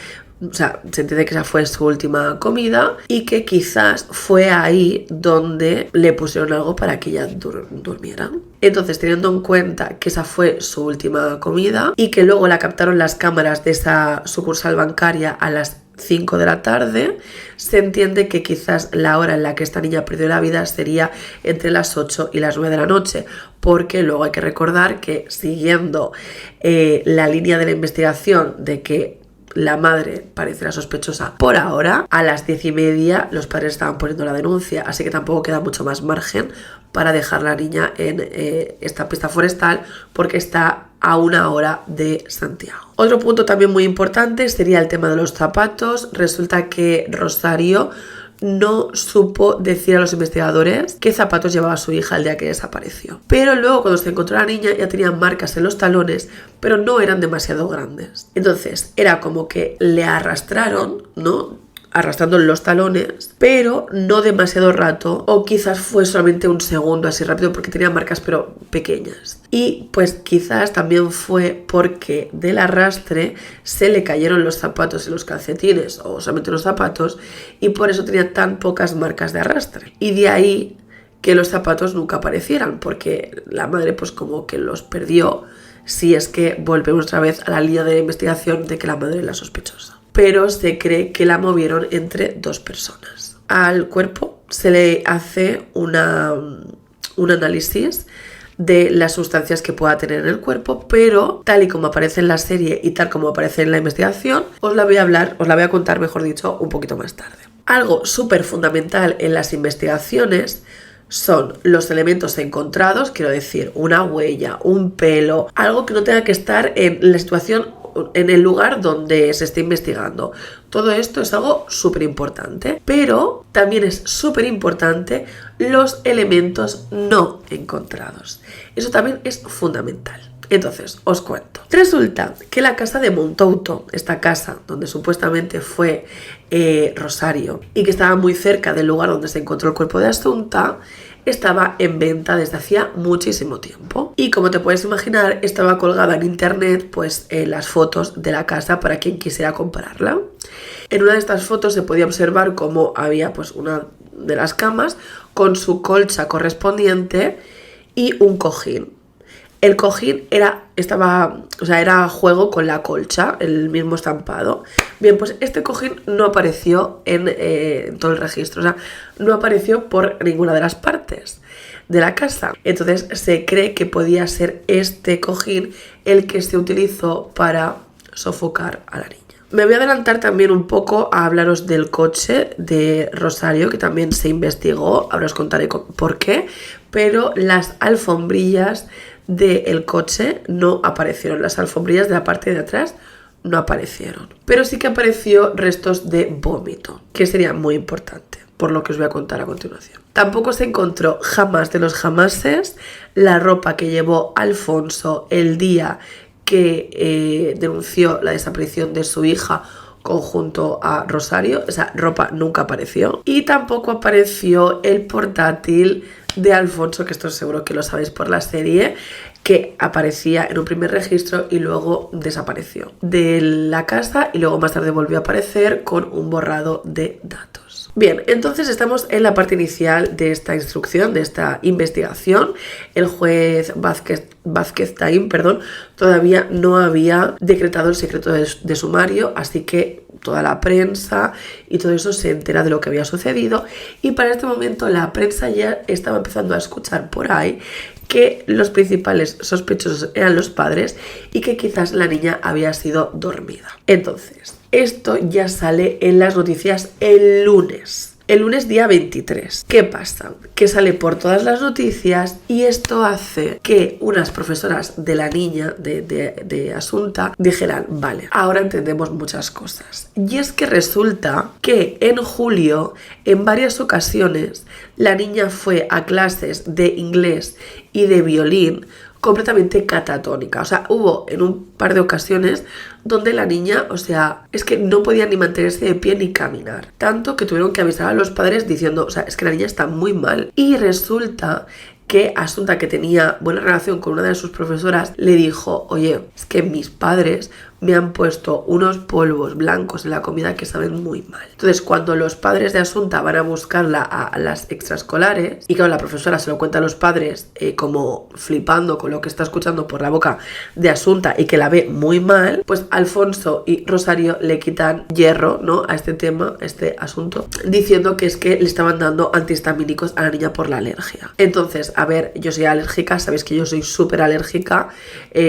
se entiende que esa fue su última comida y que quizás fue ahí donde le pusieron algo para que ella durmiera. Entonces, teniendo en cuenta que esa fue su última comida y que luego la captaron las cámaras de esa sucursal bancaria a las 5 de la tarde, se entiende que quizás la hora en la que esta niña perdió la vida sería entre las 8 y las 9 de la noche, porque luego hay que recordar que siguiendo la línea de la investigación de que la madre parecerá sospechosa por ahora, a las 10:30 los padres estaban poniendo la denuncia, así que tampoco queda mucho más margen para dejar la niña en esta pista forestal porque está a 1 hora de Santiago. Otro punto también muy importante sería el tema de los zapatos. Resulta que Rosario no supo decir a los investigadores qué zapatos llevaba su hija el día que desapareció. Pero luego cuando se encontró la niña ya tenía marcas en los talones, pero no eran demasiado grandes. Entonces era como que le arrastraron, ¿no? Arrastrando los talones, pero no demasiado rato, o quizás fue solamente un segundo así rápido porque tenía marcas pero pequeñas. Y pues quizás también fue porque del arrastre se le cayeron los zapatos y los calcetines, o solamente los zapatos, y por eso tenía tan pocas marcas de arrastre. Y de ahí que los zapatos nunca aparecieran, porque la madre pues como que los perdió, si es que volvemos otra vez a la línea de investigación de que la madre es la sospechosa. Pero se cree que la movieron entre 2 personas. Al cuerpo se le hace un análisis de las sustancias que pueda tener en el cuerpo, pero tal y como aparece en la serie y tal como aparece en la investigación, os la voy a contar, mejor dicho, un poquito más tarde. Algo súper fundamental en las investigaciones son los elementos encontrados, quiero decir, una huella, un pelo, algo que no tenga que estar en la situación, en el lugar donde se está investigando. Todo esto es algo súper importante, pero también es súper importante los elementos no encontrados. Eso también es fundamental. Entonces, os cuento. Resulta que la casa de Montouto, esta casa donde supuestamente fue Rosario y que estaba muy cerca del lugar donde se encontró el cuerpo de Asunta, estaba en venta desde hacía muchísimo tiempo. Y como te puedes imaginar, estaba colgada en internet pues las fotos de la casa para quien quisiera comprarla. En una de estas fotos se podía observar cómo había pues una de las camas con su colcha correspondiente y un cojín. El cojín era juego con la colcha, el mismo estampado. Bien, pues este cojín no apareció en todo el registro, o sea, no apareció por ninguna de las partes de la casa. Entonces se cree que podía ser este cojín el que se utilizó para sofocar a la niña. Me voy a adelantar también un poco a hablaros del coche de Rosario, que también se investigó, ahora os contaré por qué, pero las alfombrillas del coche no aparecieron, las alfombrillas de la parte de atrás no aparecieron, pero sí que apareció restos de vómito, que sería muy importante, por lo que os voy a contar a continuación. Tampoco se encontró jamás de los jamases la ropa que llevó Alfonso el día que denunció la desaparición de su hija junto a Rosario. Esa ropa nunca apareció. Y tampoco apareció el portátil de Alfonso, que esto seguro que lo sabéis por la serie, que aparecía en un primer registro y luego desapareció de la casa y luego más tarde volvió a aparecer con un borrado de datos. Bien, entonces estamos en la parte inicial de esta instrucción, de esta investigación. El juez Vázquez Taín, todavía no había decretado el secreto de sumario, así que toda la prensa y todo eso se entera de lo que había sucedido, y para este momento la prensa ya estaba empezando a escuchar por ahí que los principales sospechosos eran los padres y que quizás la niña había sido dormida. Entonces, esto ya sale en las noticias el lunes día 23. ¿Qué pasa? Que sale por todas las noticias y esto hace que unas profesoras de la niña, de Asunta, dijeran, vale, ahora entendemos muchas cosas. Y es que resulta que en julio, en varias ocasiones, la niña fue a clases de inglés y de violín completamente catatónica. O sea, hubo en un par de ocasiones donde la niña, es que no podía ni mantenerse de pie ni caminar. Tanto que tuvieron que avisar a los padres diciendo, es que la niña está muy mal. Y resulta que Asunta, que tenía buena relación con una de sus profesoras, le dijo, oye, es que mis padres me han puesto unos polvos blancos en la comida que saben muy mal. Entonces, cuando los padres de Asunta van a buscarla a las extraescolares, y claro, la profesora se lo cuenta a los padres como flipando con lo que está escuchando por la boca de Asunta y que la ve muy mal, pues Alfonso y Rosario le quitan hierro, ¿no?, a este tema, a este asunto, diciendo que es que le estaban dando antihistamínicos a la niña por la alergia. Entonces, a ver, yo soy alérgica, sabéis que yo soy súper alérgica,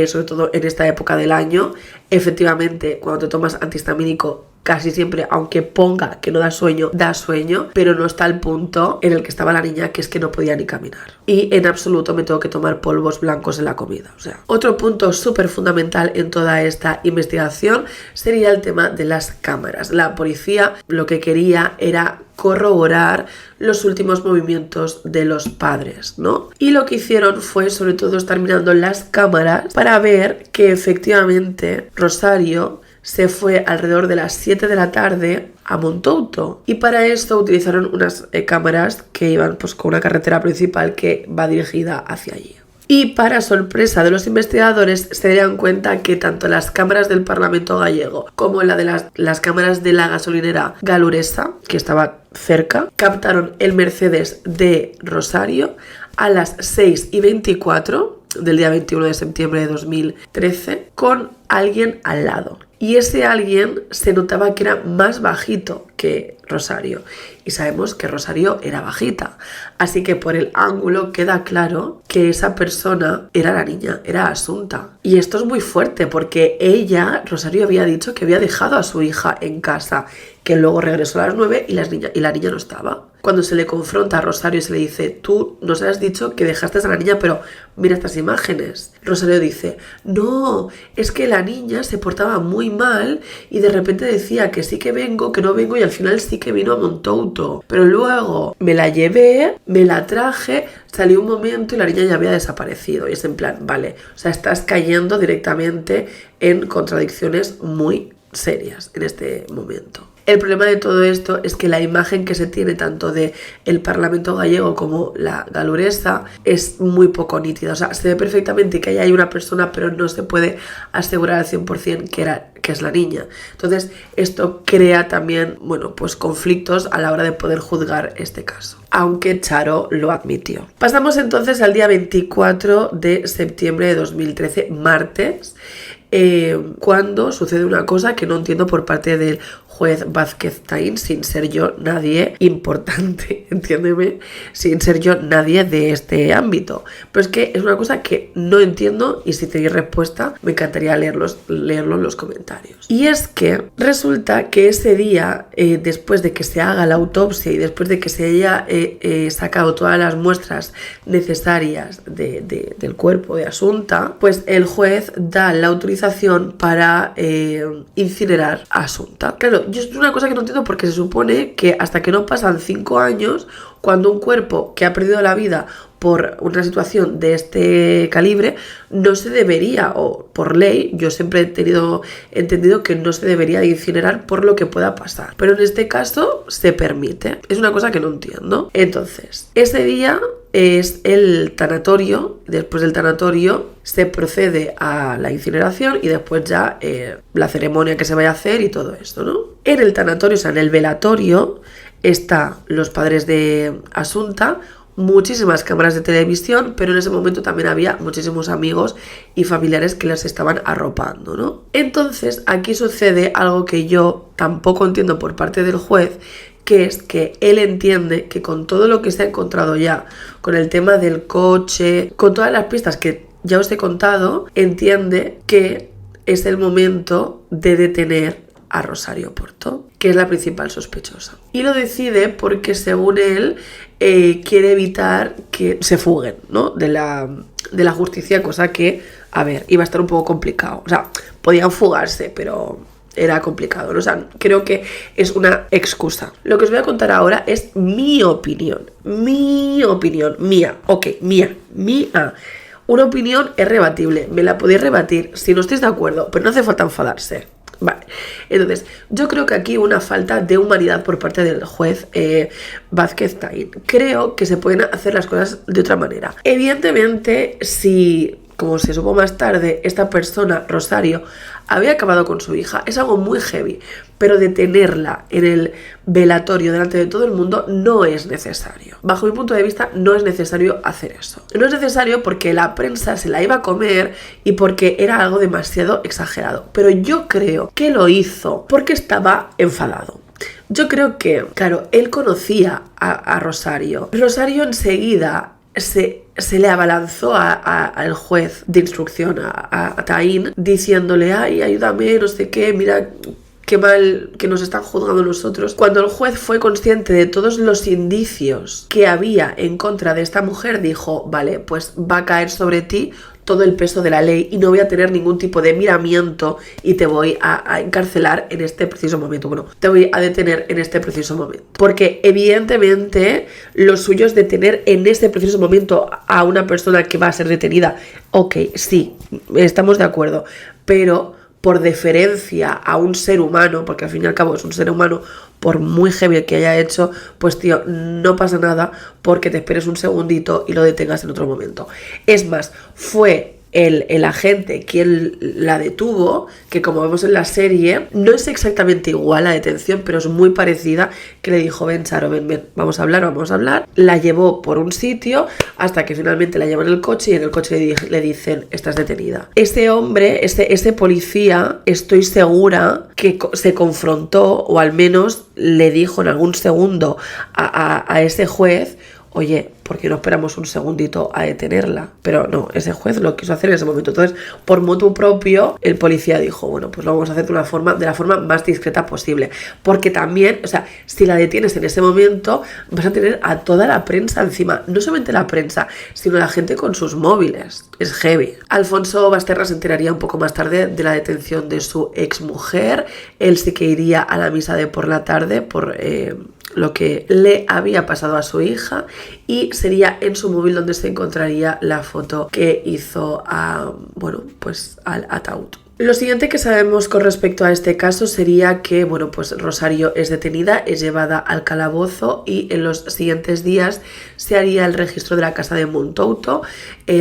sobre todo en esta época del año. Efectivamente, cuando te tomas antihistamínico, casi siempre, aunque ponga que no da sueño, pero no está al punto en el que estaba la niña, que es que no podía ni caminar. Y en absoluto me tengo que tomar polvos blancos en la comida. Otro punto súper fundamental en toda esta investigación sería el tema de las cámaras. La policía lo que quería era corroborar los últimos movimientos de los padres, ¿no? Y lo que hicieron fue sobre todo estar mirando las cámaras para ver que efectivamente Rosario se fue alrededor de las 7 de la tarde a Montouto, y para esto utilizaron unas cámaras que iban con una carretera principal que va dirigida hacia allí. Y para sorpresa de los investigadores se dieron cuenta que tanto las cámaras del Parlamento gallego como la de las cámaras de la gasolinera Galuresa, que estaba cerca, captaron el Mercedes de Rosario a las 6:24 del día 21 de septiembre de 2013 con alguien al lado. Y ese alguien se notaba que era más bajito que Rosario. Y sabemos que Rosario era bajita. Así que por el ángulo queda claro que esa persona era la niña, era Asunta. Y esto es muy fuerte porque Rosario había dicho que había dejado a su hija en casa, que luego regresó a las 9 y la niña no estaba. Cuando se le confronta a Rosario y se le dice, tú nos has dicho que dejaste a la niña, pero mira estas imágenes. Rosario dice, no, es que la niña se portaba muy mal y de repente decía que sí que vengo, que no vengo, y al final sí que vino a Montouto. Pero luego me la llevé, me la traje, salió un momento y la niña ya había desaparecido. Y es en plan, vale, estás cayendo directamente en contradicciones muy serias en este momento. El problema de todo esto es que la imagen que se tiene tanto de el Parlamento gallego como la galuresa es muy poco nítida. O sea, se ve perfectamente que ahí hay una persona, pero no se puede asegurar al 100% que es la niña. Entonces, esto crea también, bueno, pues conflictos a la hora de poder juzgar este caso, aunque Charo lo admitió. Pasamos entonces al día 24 de septiembre de 2013, martes, cuando sucede una cosa que no entiendo por parte del juez Vázquez Taín, sin ser yo nadie importante, entiéndeme, sin ser yo nadie de este ámbito. Pero es que es una cosa que no entiendo y si tenéis respuesta me encantaría leerlo en los comentarios. Y es que resulta que ese día, después de que se haga la autopsia y después de que se haya sacado todas las muestras necesarias del cuerpo de Asunta, pues el juez da la autorización para incinerar a Asunta. Claro, yo es una cosa que no entiendo porque se supone que hasta que no pasan 5 años, cuando un cuerpo que ha perdido la vida por una situación de este calibre, no se debería, o por ley, yo siempre he entendido que no se debería incinerar por lo que pueda pasar. Pero en este caso se permite. Es una cosa que no entiendo. Entonces, ese día es el tanatorio. Después del tanatorio se procede a la incineración y después ya la ceremonia que se vaya a hacer y todo esto, ¿no? En el tanatorio, o sea, en el velatorio, están los padres de Asunta, muchísimas cámaras de televisión, pero en ese momento también había muchísimos amigos y familiares que les estaban arropando, ¿no? Entonces, aquí sucede algo que yo tampoco entiendo por parte del juez, que es que él entiende que con todo lo que se ha encontrado ya, con el tema del coche, con todas las pistas que ya os he contado, entiende que es el momento de detener a Rosario Porto, que es la principal sospechosa. Y lo decide porque, según él, quiere evitar que se fuguen, ¿no? de la justicia, cosa que, a ver, iba a estar un poco complicado. O sea, podían fugarse, pero era complicado, ¿no? O sea, creo que es una excusa. Lo que os voy a contar ahora es mi opinión, mía, ok, mía. Una opinión es rebatible, me la podéis rebatir si no estáis de acuerdo, pero no hace falta enfadarse. Vale, entonces yo creo que aquí una falta de humanidad por parte del juez Vázquez Taín. Creo que se pueden hacer las cosas de otra manera. Evidentemente, si, como se supo más tarde, esta persona, Rosario, había acabado con su hija, es algo muy heavy, pero detenerla en el velatorio delante de todo el mundo no es necesario. Bajo mi punto de vista, no es necesario hacer eso. No es necesario porque la prensa se la iba a comer y porque era algo demasiado exagerado. Pero yo creo que lo hizo porque estaba enfadado. Yo creo que, claro, él conocía a Rosario. Rosario enseguida se le abalanzó al juez de instrucción, a Taín, diciéndole, ay, ayúdame, no sé qué, mira qué mal que nos están juzgando nosotros. Cuando el juez fue consciente de todos los indicios que había en contra de esta mujer, dijo, vale, pues va a caer sobre ti todo el peso de la ley y no voy a tener ningún tipo de miramiento y te voy a encarcelar en este preciso momento. Bueno, te voy a detener en este preciso momento. Porque evidentemente lo suyo es detener en este preciso momento a una persona que va a ser detenida. Ok, sí, estamos de acuerdo, pero por deferencia a un ser humano, porque al fin y al cabo es un ser humano, por muy heavy que haya hecho, pues tío, no pasa nada porque te esperes un segundito y lo detengas en otro momento. Es más, fue el agente quien la detuvo, que como vemos en la serie, no es exactamente igual la detención, pero es muy parecida, que le dijo, ven Charo, ven, vamos a hablar. La llevó por un sitio hasta que finalmente la llevan en el coche y en el coche le dicen, estás detenida. Ese hombre, ese policía, estoy segura que se confrontó, o al menos le dijo en algún segundo a ese juez, oye, ¿por qué no esperamos un segundito a detenerla? Pero no, ese juez lo quiso hacer en ese momento. Entonces, por motu propio, el policía dijo, bueno, pues lo vamos a hacer de la forma más discreta posible. Porque también, o sea, si la detienes en ese momento, vas a tener a toda la prensa encima. No solamente la prensa, sino la gente con sus móviles. Es heavy. Alfonso Basterra se enteraría un poco más tarde de la detención de su exmujer. Él sí que iría a la misa de por la tarde por lo que le había pasado a su hija, y sería en su móvil donde se encontraría la foto que hizo al ataúd. Lo siguiente que sabemos con respecto a este caso sería que, bueno, pues Rosario es detenida, es llevada al calabozo y en los siguientes días se haría el registro de la casa de Montouto,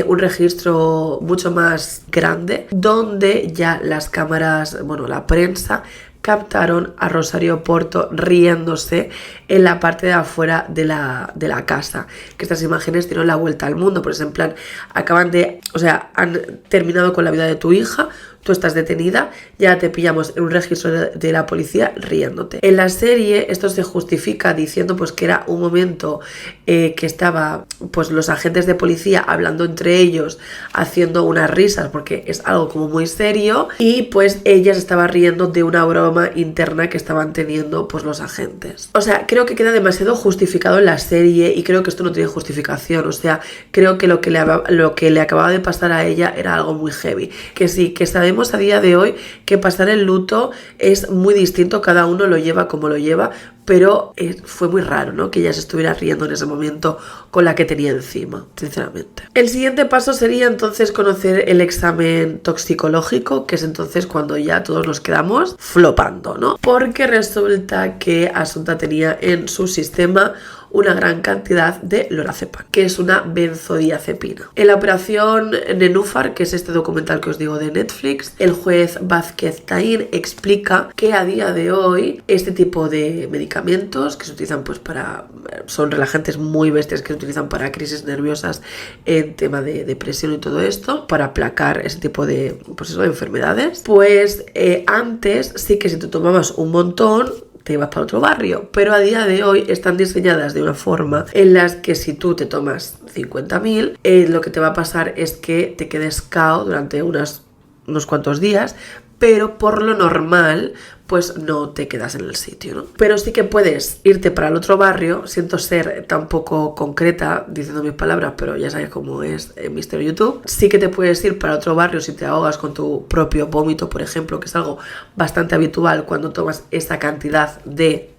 un registro mucho más grande, donde ya las cámaras, bueno, la prensa captaron a Rosario Porto riéndose en la parte de afuera de la casa. Que estas imágenes dieron la vuelta al mundo, pues en plan, han terminado con la vida de tu hija, tú estás detenida, ya te pillamos en un registro de la policía riéndote. En la serie esto se justifica diciendo pues que era un momento que estaba pues los agentes de policía hablando entre ellos, haciendo unas risas porque es algo como muy serio, y pues ella se estaba riendo de una broma interna que estaban teniendo pues los agentes. O sea, creo que queda demasiado justificado en la serie y creo que esto no tiene justificación. O sea, creo que lo que le acababa de pasar a ella era algo muy heavy. Que sí, que sabemos a día de hoy que pasar el luto es muy distinto, cada uno lo lleva como lo lleva, pero fue muy raro, ¿no?, que ella se estuviera riendo en ese momento con la que tenía encima, sinceramente. El siguiente paso sería entonces conocer el examen toxicológico, que es entonces cuando ya todos nos quedamos flopando, ¿no? Porque resulta que Asunta tenía en su sistema una gran cantidad de lorazepam, que es una benzodiazepina. En la operación Nenúfar, que es este documental que os digo de Netflix, el juez Vázquez Taín explica que a día de hoy este tipo de medicamentos que se utilizan pues son relajantes muy bestias que se utilizan para crisis nerviosas en tema de depresión y todo esto, para aplacar ese tipo de enfermedades, pues antes sí que si te tomabas un montón te ibas para otro barrio, pero a día de hoy están diseñadas de una forma en las que si tú te tomas 50.000, lo que te va a pasar es que te quedes cao durante unos cuantos días, pero por lo normal pues no te quedas en el sitio, ¿no? Pero sí que puedes irte para el otro barrio. Siento ser tan poco concreta diciendo mis palabras, pero ya sabes cómo es Mister YouTube. Sí que te puedes ir para otro barrio si te ahogas con tu propio vómito, por ejemplo, que es algo bastante habitual cuando tomas esa cantidad de...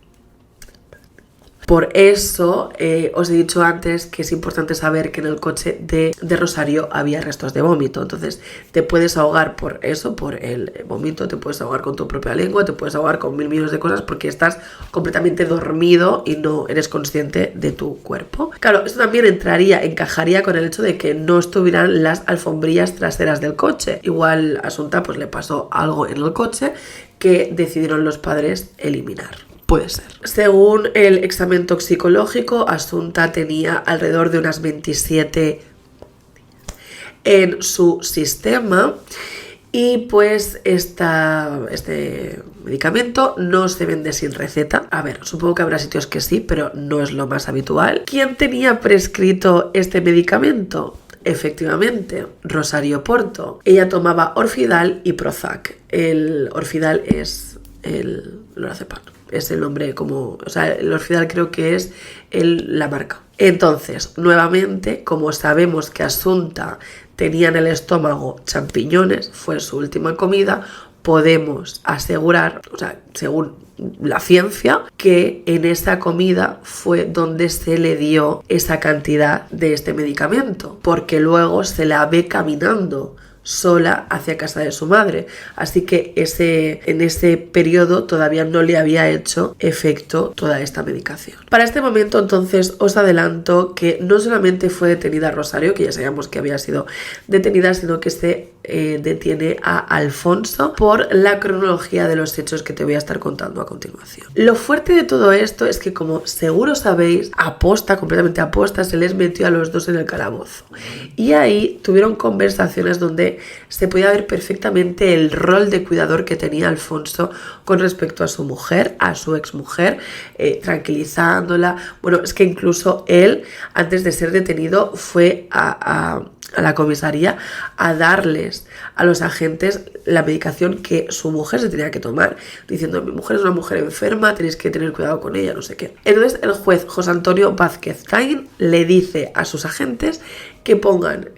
Por eso os he dicho antes que es importante saber que en el coche de Rosario había restos de vómito. Entonces te puedes ahogar por eso, por el vómito, te puedes ahogar con tu propia lengua, te puedes ahogar con 1000 millones de cosas porque estás completamente dormido y no eres consciente de tu cuerpo. Claro, esto también encajaría con el hecho de que no estuvieran las alfombrillas traseras del coche. Igual a Asunta pues le pasó algo en el coche que decidieron los padres eliminar. Puede ser. Según el examen toxicológico, Asunta tenía alrededor de unas 27 en su sistema y pues este medicamento no se vende sin receta. A ver, supongo que habrá sitios que sí, pero no es lo más habitual. ¿Quién tenía prescrito este medicamento? Efectivamente, Rosario Porto. Ella tomaba Orfidal y Prozac. El Orfidal es el lorazepam. Es el nombre el Orfidal creo que es la marca. Entonces, nuevamente, como sabemos que Asunta tenía en el estómago champiñones, fue su última comida, podemos asegurar, según la ciencia, que en esa comida fue donde se le dio esa cantidad de este medicamento, porque luego se la ve caminando sola hacia casa de su madre, así que en ese periodo todavía no le había hecho efecto toda esta medicación. Para este momento entonces os adelanto que no solamente fue detenida Rosario, que ya sabíamos que había sido detenida, sino que se detiene a Alfonso por la cronología de los hechos que te voy a estar contando a continuación. Lo fuerte de todo esto es que, como seguro sabéis, completamente aposta, se les metió a los dos en el calabozo y ahí tuvieron conversaciones donde se podía ver perfectamente el rol de cuidador que tenía Alfonso con respecto a su mujer, a su exmujer, tranquilizándola. Bueno, es que incluso él, antes de ser detenido, fue a la comisaría a darles a los agentes la medicación que su mujer se tenía que tomar, diciendo: mi mujer es una mujer enferma, tenéis que tener cuidado con ella, no sé qué. Entonces el juez José Antonio Vázquez Taín le dice a sus agentes que pongan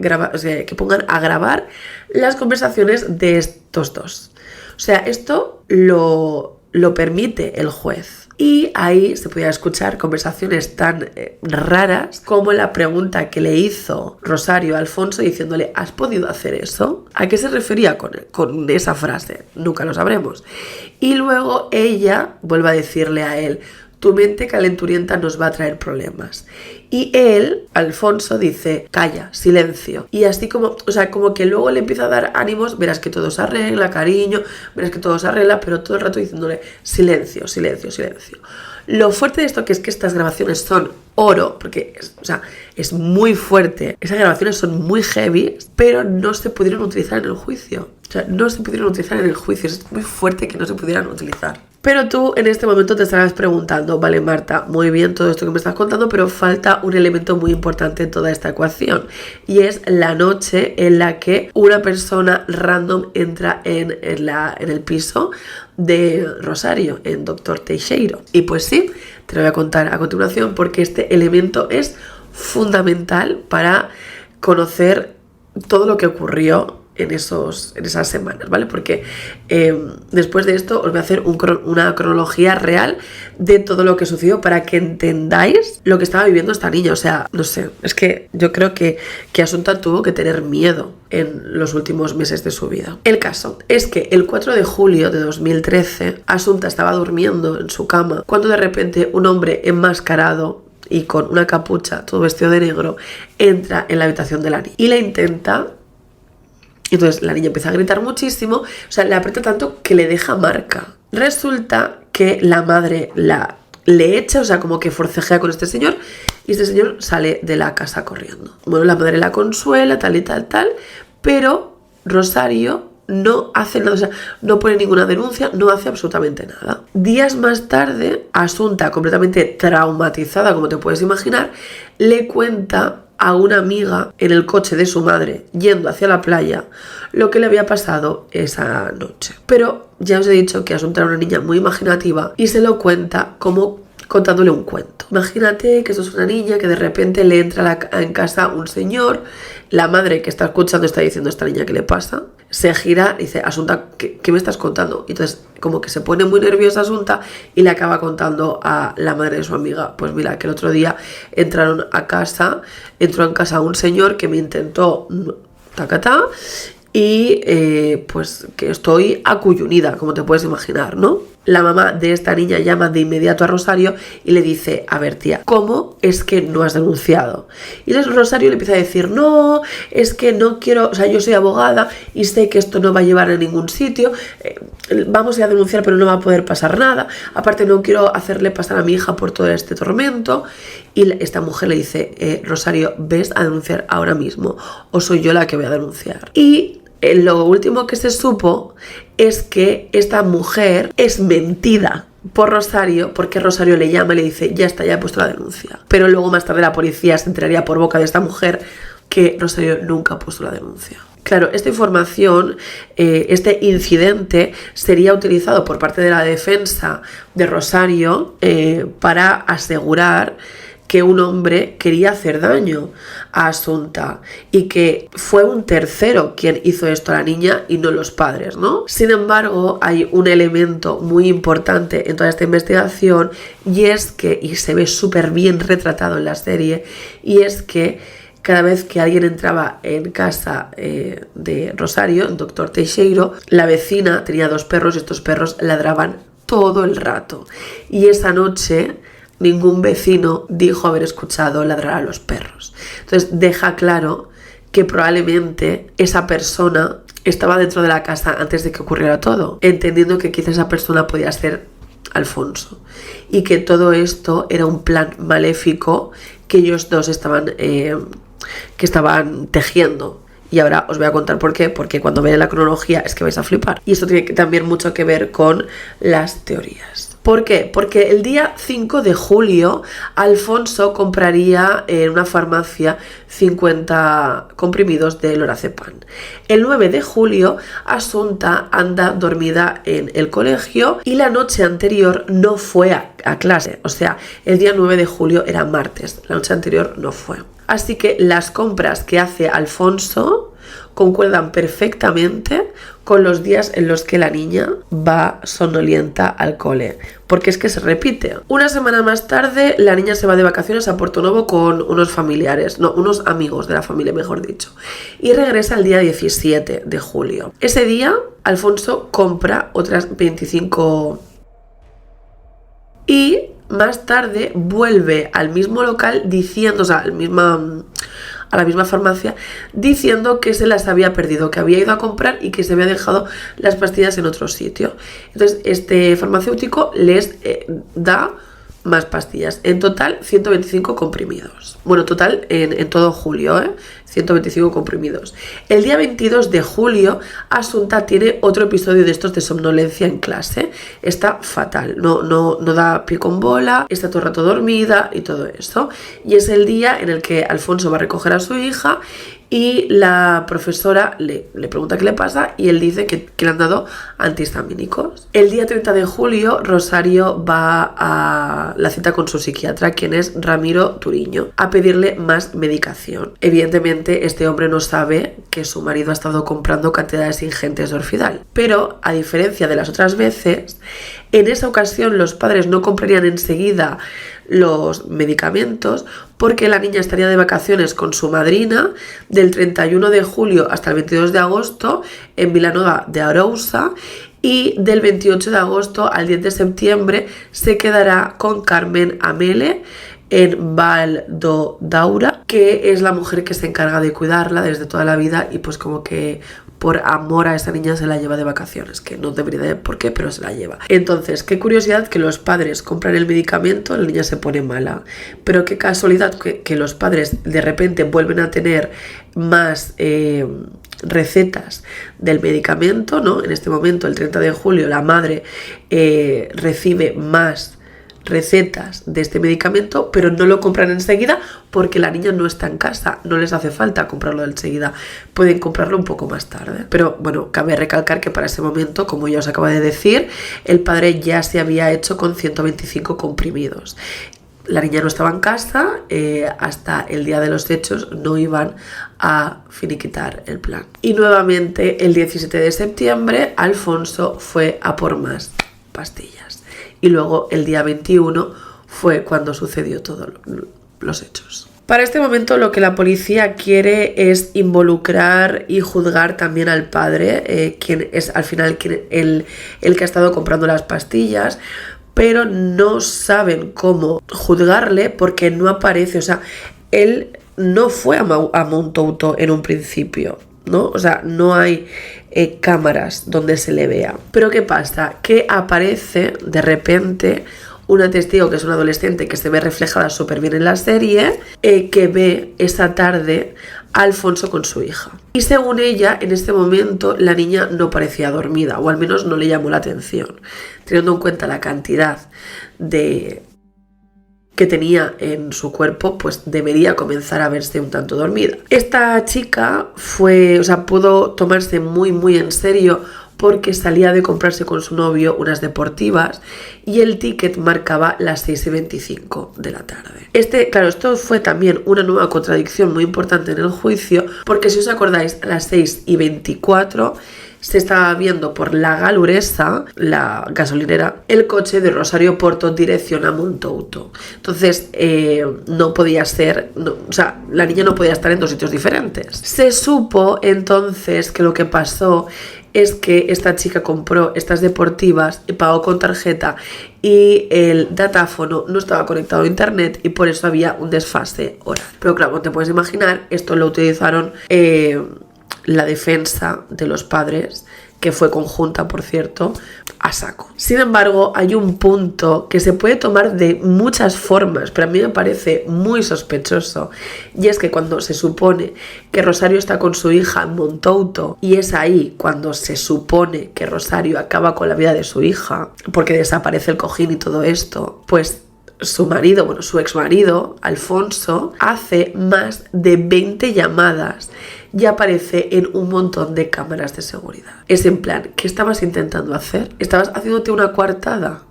a grabar las conversaciones de estos dos. O sea, esto lo permite el juez. Y ahí se podían escuchar conversaciones tan raras como la pregunta que le hizo Rosario a Alfonso diciéndole: ¿has podido hacer eso? ¿A qué se refería con esa frase? Nunca lo sabremos. Y luego ella vuelve a decirle a él: tu mente calenturienta nos va a traer problemas. Y él, Alfonso, dice: calla, silencio. Y así como, o sea, como que luego le empieza a dar ánimos: verás que todo se arregla, cariño, verás que todo se arregla, pero todo el rato diciéndole: silencio, silencio, silencio. Lo fuerte de esto que es que estas grabaciones son oro, porque es muy fuerte. Esas grabaciones son muy heavy, pero no se pudieron utilizar en el juicio. O sea, no se pudieron utilizar en el juicio. Es muy fuerte que no se pudieran utilizar. Pero tú en este momento te estarás preguntando: vale, Marta, muy bien todo esto que me estás contando, pero falta un elemento muy importante en toda esta ecuación, y es la noche en la que una persona random entra en el piso de Rosario, en Dr. Teixeiro. Y pues sí, te lo voy a contar a continuación, porque este elemento es fundamental para conocer todo lo que ocurrió en esas semanas, ¿vale? Porque después de esto os voy a hacer una cronología real de todo lo que sucedió para que entendáis lo que estaba viviendo esta niña. O sea, no sé, es que yo creo que Asunta tuvo que tener miedo en los últimos meses de su vida. El caso es que el 4 de julio de 2013 Asunta estaba durmiendo en su cama cuando de repente un hombre enmascarado y con una capucha, todo vestido de negro, entra en la habitación de la niña y la intenta. Entonces la niña empieza a gritar muchísimo, o sea, le aprieta tanto que le deja marca. Resulta que la madre le echa, o sea, como que forcejea con este señor, y este señor sale de la casa corriendo. Bueno, la madre la consuela, tal y tal, pero Rosario no hace nada, o sea, no pone ninguna denuncia, no hace absolutamente nada. Días más tarde, Asunta, completamente traumatizada, como te puedes imaginar, le cuenta a una amiga en el coche de su madre yendo hacia la playa lo que le había pasado esa noche. Pero ya os he dicho que Asunta era una niña muy imaginativa y se lo cuenta como contándole un cuento. Imagínate que esto es una niña que de repente le entra en casa un señor, la madre que está escuchando está diciendo: ¿esta niña qué le pasa? Se gira y dice: Asunta, ¿qué me estás contando? Y entonces como que se pone muy nerviosa Asunta y le acaba contando a la madre de su amiga: pues mira, que el otro día entró en casa un señor que me intentó tacatá y pues que estoy acuyunida, como te puedes imaginar, ¿no? La mamá de esta niña llama de inmediato a Rosario y le dice: a ver, tía, ¿cómo es que no has denunciado? Y entonces Rosario le empieza a decir: no, es que no quiero, o sea, yo soy abogada y sé que esto no va a llevar a ningún sitio, vamos a ir a denunciar pero no va a poder pasar nada, aparte no quiero hacerle pasar a mi hija por todo este tormento. Y esta mujer le dice: Rosario, ves a denunciar ahora mismo o soy yo la que voy a denunciar. Y lo último que se supo es que esta mujer es mentida por Rosario, porque Rosario le llama y le dice: ya está, ya he puesto la denuncia. Pero luego más tarde la policía se enteraría por boca de esta mujer que Rosario nunca puso la denuncia. Claro, esta información, este incidente sería utilizado por parte de la defensa de Rosario para asegurar que un hombre quería hacer daño a Asunta y que fue un tercero quien hizo esto a la niña y no los padres, ¿no? Sin embargo, hay un elemento muy importante en toda esta investigación y es que, y se ve súper bien retratado en la serie, y es que cada vez que alguien entraba en casa de Rosario, en Dr. Teixeiro, la vecina tenía 2 perros y estos perros ladraban todo el rato. Y esa noche ningún vecino dijo haber escuchado ladrar a los perros. Entonces deja claro que probablemente esa persona estaba dentro de la casa antes de que ocurriera todo, entendiendo que quizá esa persona podía ser Alfonso y que todo esto era un plan maléfico que ellos dos estaban tejiendo. Y ahora os voy a contar por qué, porque cuando veáis la cronología es que vais a flipar. Y esto tiene también mucho que ver con las teorías. ¿Por qué? Porque el día 5 de julio Alfonso compraría en una farmacia 50 comprimidos de lorazepam. El 9 de julio Asunta anda dormida en el colegio y la noche anterior no fue a clase. O sea, el día 9 de julio era martes, la noche anterior no fue. Así que las compras que hace Alfonso concuerdan perfectamente con los días en los que la niña va somnolienta al cole, porque es que se repite. Una semana más tarde, la niña se va de vacaciones a Porto-Novo con unos unos amigos de la familia, mejor dicho, y regresa el día 17 de julio. Ese día, Alfonso compra otras 25 y más tarde vuelve al mismo local diciendo, o sea, a la misma farmacia, diciendo que se las había perdido, que había ido a comprar y que se había dejado las pastillas en otro sitio. Entonces, este farmacéutico les da más pastillas. En total, 125 comprimidos. Bueno, total, en todo julio, 125 comprimidos. El día 22 de julio, Asunta tiene otro episodio de estos de somnolencia en clase. Está fatal, no da pie con bola, está todo el rato dormida y todo eso. Y es el día en el que Alfonso va a recoger a su hija y la profesora le pregunta qué le pasa y él dice que le han dado antihistamínicos. El día 30 de julio, Rosario va a la cita con su psiquiatra, quien es Ramiro Turiño, a pedirle más medicación. Evidentemente, este hombre no sabe que su marido ha estado comprando cantidades ingentes de Orfidal, pero a diferencia de las otras veces, en esa ocasión los padres no comprarían enseguida los medicamentos porque la niña estaría de vacaciones con su madrina del 31 de julio hasta el 22 de agosto en Vilanova de Arousa y del 28 de agosto al 10 de septiembre se quedará con Carmen Amele en Val do Daura, que es la mujer que se encarga de cuidarla desde toda la vida y pues como que por amor a esa niña se la lleva de vacaciones, que no debería de por qué, pero se la lleva. Entonces, qué curiosidad que los padres compran el medicamento, la niña se pone mala, pero qué casualidad que los padres de repente vuelven a tener más recetas del medicamento, ¿no? En este momento, el 30 de julio, la madre recibe más recetas de este medicamento, pero no lo compran enseguida porque la niña no está en casa, no les hace falta comprarlo enseguida, pueden comprarlo un poco más tarde. Pero bueno, cabe recalcar que para ese momento, como ya os acabo de decir, el padre ya se había hecho con 125 comprimidos. La niña no estaba en casa, hasta el día de los hechos no iban a finiquitar el plan. Y nuevamente el 17 de septiembre Alfonso fue a por más pastillas. Y luego el día 21 fue cuando sucedió todos los hechos. Para este momento lo que la policía quiere es involucrar y juzgar también al padre, quien es al final el que ha estado comprando las pastillas, pero no saben cómo juzgarle porque no aparece, o sea, él no fue a Montouto en un principio, ¿no? O sea, no hay cámaras donde se le vea. Pero ¿qué pasa? Que aparece de repente una testigo que es una adolescente que se ve reflejada súper bien en la serie, que ve esa tarde a Alfonso con su hija. Y según ella, en este momento la niña no parecía dormida, o al menos no le llamó la atención, teniendo en cuenta la cantidad que tenía en su cuerpo, pues debería comenzar a verse un tanto dormida. Esta chica pudo tomarse muy en serio porque salía de comprarse con su novio unas deportivas y el ticket marcaba las 6:25 de la tarde. Esto fue también una nueva contradicción muy importante en el juicio, porque si os acordáis, a las 6:24 se estaba viendo por la Galuresa, la gasolinera, el coche de Rosario Porto dirección a Montouto. Entonces no podía ser, la niña no podía estar en dos sitios diferentes. Se supo entonces que lo que pasó es que esta chica compró estas deportivas y pagó con tarjeta y el datáfono no estaba conectado a internet y por eso había un desfase horario. Pero claro, como te puedes imaginar, esto lo utilizaron la defensa de los padres, que fue conjunta, por cierto, a saco. Sin embargo, hay un punto que se puede tomar de muchas formas, pero a mí me parece muy sospechoso, y es que cuando se supone que Rosario está con su hija en Montouto, y es ahí cuando se supone que Rosario acaba con la vida de su hija, porque desaparece el cojín y todo esto, pues su ex marido, Alfonso, hace más de 20 llamadas y aparece en un montón de cámaras de seguridad. Es en plan, ¿qué estabas intentando hacer? ¿Estabas haciéndote una coartada?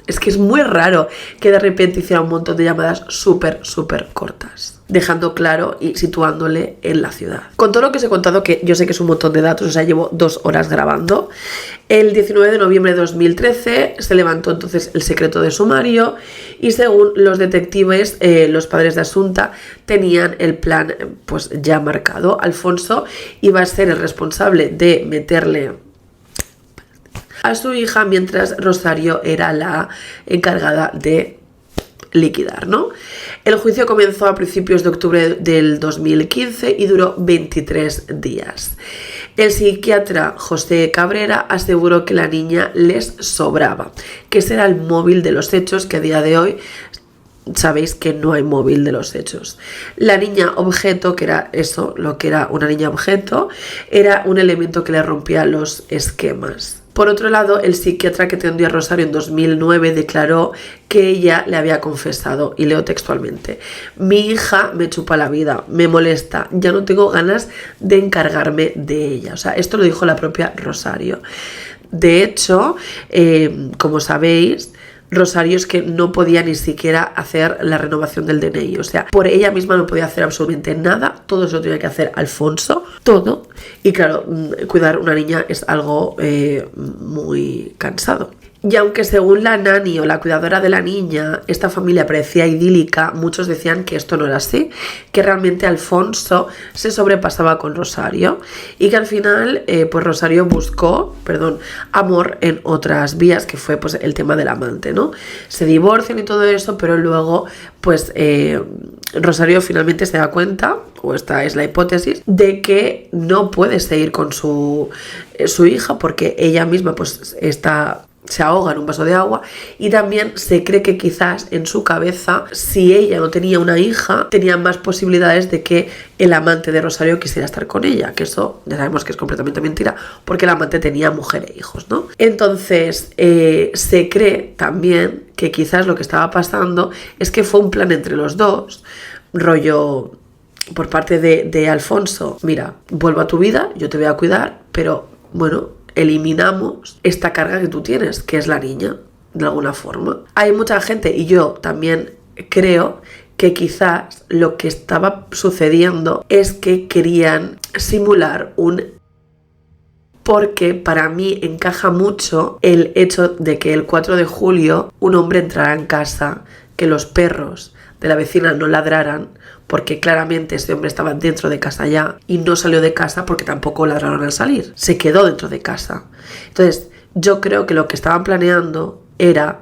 Es que es muy raro que de repente hiciera un montón de llamadas súper cortas, dejando claro y situándole en la ciudad. Con todo lo que os he contado, que yo sé que es un montón de datos, o sea, llevo 2 horas grabando, el 19 de noviembre de 2013 se levantó entonces el secreto de sumario y según los detectives, los padres de Asunta tenían el plan pues ya marcado. Alfonso iba a ser el responsable de meterle a su hija, mientras Rosario era la encargada de liquidar, ¿no? El juicio comenzó a principios de octubre del 2015 y duró 23 días. El psiquiatra José Cabrera aseguró que la niña les sobraba, que ese era el móvil de los hechos, que a día de hoy sabéis que no hay móvil de los hechos. La niña objeto, que era eso, lo que era una niña objeto, era un elemento que le rompía los esquemas. Por otro lado, el psiquiatra que atendió a Rosario en 2009 declaró que ella le había confesado, y leo textualmente: mi hija me chupa la vida, me molesta, ya no tengo ganas de encargarme de ella. O sea, esto lo dijo la propia Rosario. De hecho, como sabéis, Rosario es que no podía ni siquiera hacer la renovación del DNI, o sea, por ella misma no podía hacer absolutamente nada, todo eso tenía que hacer Alfonso, todo, y claro, cuidar una niña es algo muy cansado. Y aunque según la nani o la cuidadora de la niña esta familia parecía idílica, muchos decían que esto no era así, que realmente Alfonso se sobrepasaba con Rosario y que al final pues Rosario buscó, amor en otras vías, que fue pues el tema del amante, ¿no? Se divorcian y todo eso, pero luego pues Rosario finalmente se da cuenta, o esta es la hipótesis, de que no puede seguir con su hija porque ella misma pues se ahoga en un vaso de agua, y también se cree que quizás en su cabeza, si ella no tenía una hija, tenía más posibilidades de que el amante de Rosario quisiera estar con ella, que eso ya sabemos que es completamente mentira, porque el amante tenía mujer e hijos, ¿no? Entonces se cree también que quizás lo que estaba pasando es que fue un plan entre los dos, rollo por parte de Alfonso: mira, vuelvo a tu vida, yo te voy a cuidar, pero bueno, eliminamos esta carga que tú tienes, que es la niña, de alguna forma. Hay mucha gente, y yo también creo, que quizás lo que estaba sucediendo es que querían simular porque para mí encaja mucho el hecho de que el 4 de julio un hombre entrara en casa, que los perros de la vecina no ladraran, porque claramente este hombre estaba dentro de casa ya y no salió de casa porque tampoco ladraron al salir, se quedó dentro de casa. Entonces yo creo que lo que estaban planeando era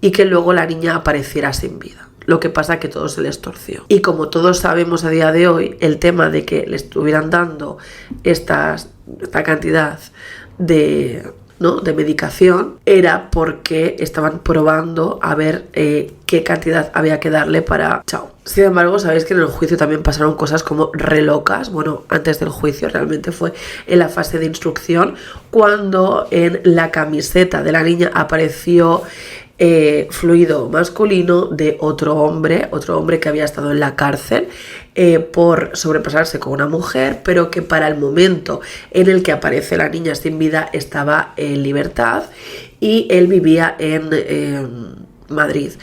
y que luego la niña apareciera sin vida. Lo que pasa es que todo se les torció. Y como todos sabemos a día de hoy, el tema de que le estuvieran dando esta cantidad de medicación era porque estaban probando a ver qué cantidad había que darle para chao. Sin embargo, sabéis que en el juicio también pasaron cosas como re locas. Bueno, antes del juicio realmente fue en la fase de instrucción, cuando en la camiseta de la niña apareció fluido masculino de otro hombre que había estado en la cárcel por sobrepasarse con una mujer, pero que para el momento en el que aparece la niña sin vida estaba en libertad y él vivía en Madrid.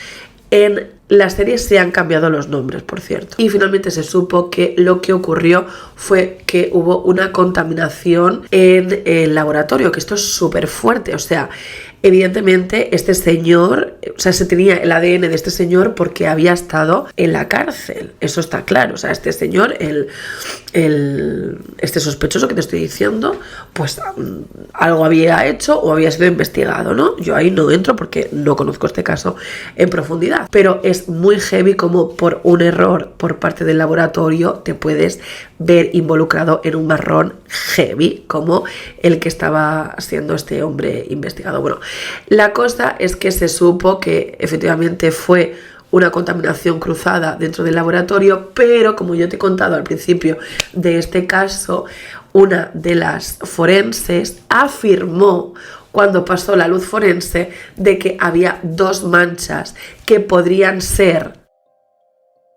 En la serie se han cambiado los nombres, por cierto. Y finalmente se supo que lo que ocurrió fue que hubo una contaminación en el laboratorio, que esto es súper fuerte. O sea, evidentemente este señor, se tenía el ADN de este señor porque había estado en la cárcel. Eso está claro. O sea, este señor, este sospechoso que te estoy diciendo, pues algo había hecho o había sido investigado, ¿no? Yo ahí no entro porque no conozco este caso en profundidad. Pero es muy heavy como por un error por parte del laboratorio te puedes ver involucrado en un marrón heavy como el que estaba siendo este hombre investigado. Bueno, la cosa es que se supo que efectivamente fue una contaminación cruzada dentro del laboratorio, pero como yo te he contado al principio de este caso, una de las forenses afirmó, cuando pasó la luz forense, de que había 2 manchas que podrían ser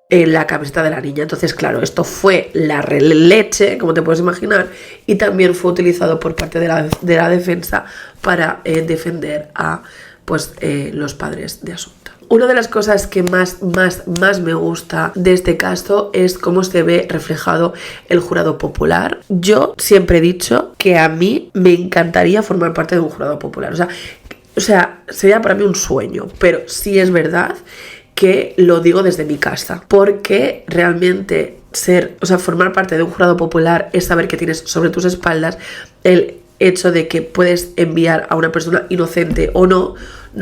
en la camiseta de la niña. Entonces, claro, esto fue la leche, como te puedes imaginar, y también fue utilizado por parte de la defensa para defender a pues los padres de Asunta. Una de las cosas que más me gusta de este caso es cómo se ve reflejado el jurado popular. Yo siempre he dicho que a mí me encantaría formar parte de un jurado popular. O sea, sería para mí un sueño, pero sí es verdad que lo digo desde mi casa, porque realmente formar parte de un jurado popular es saber que tienes sobre tus espaldas el hecho de que puedes enviar a una persona inocente o no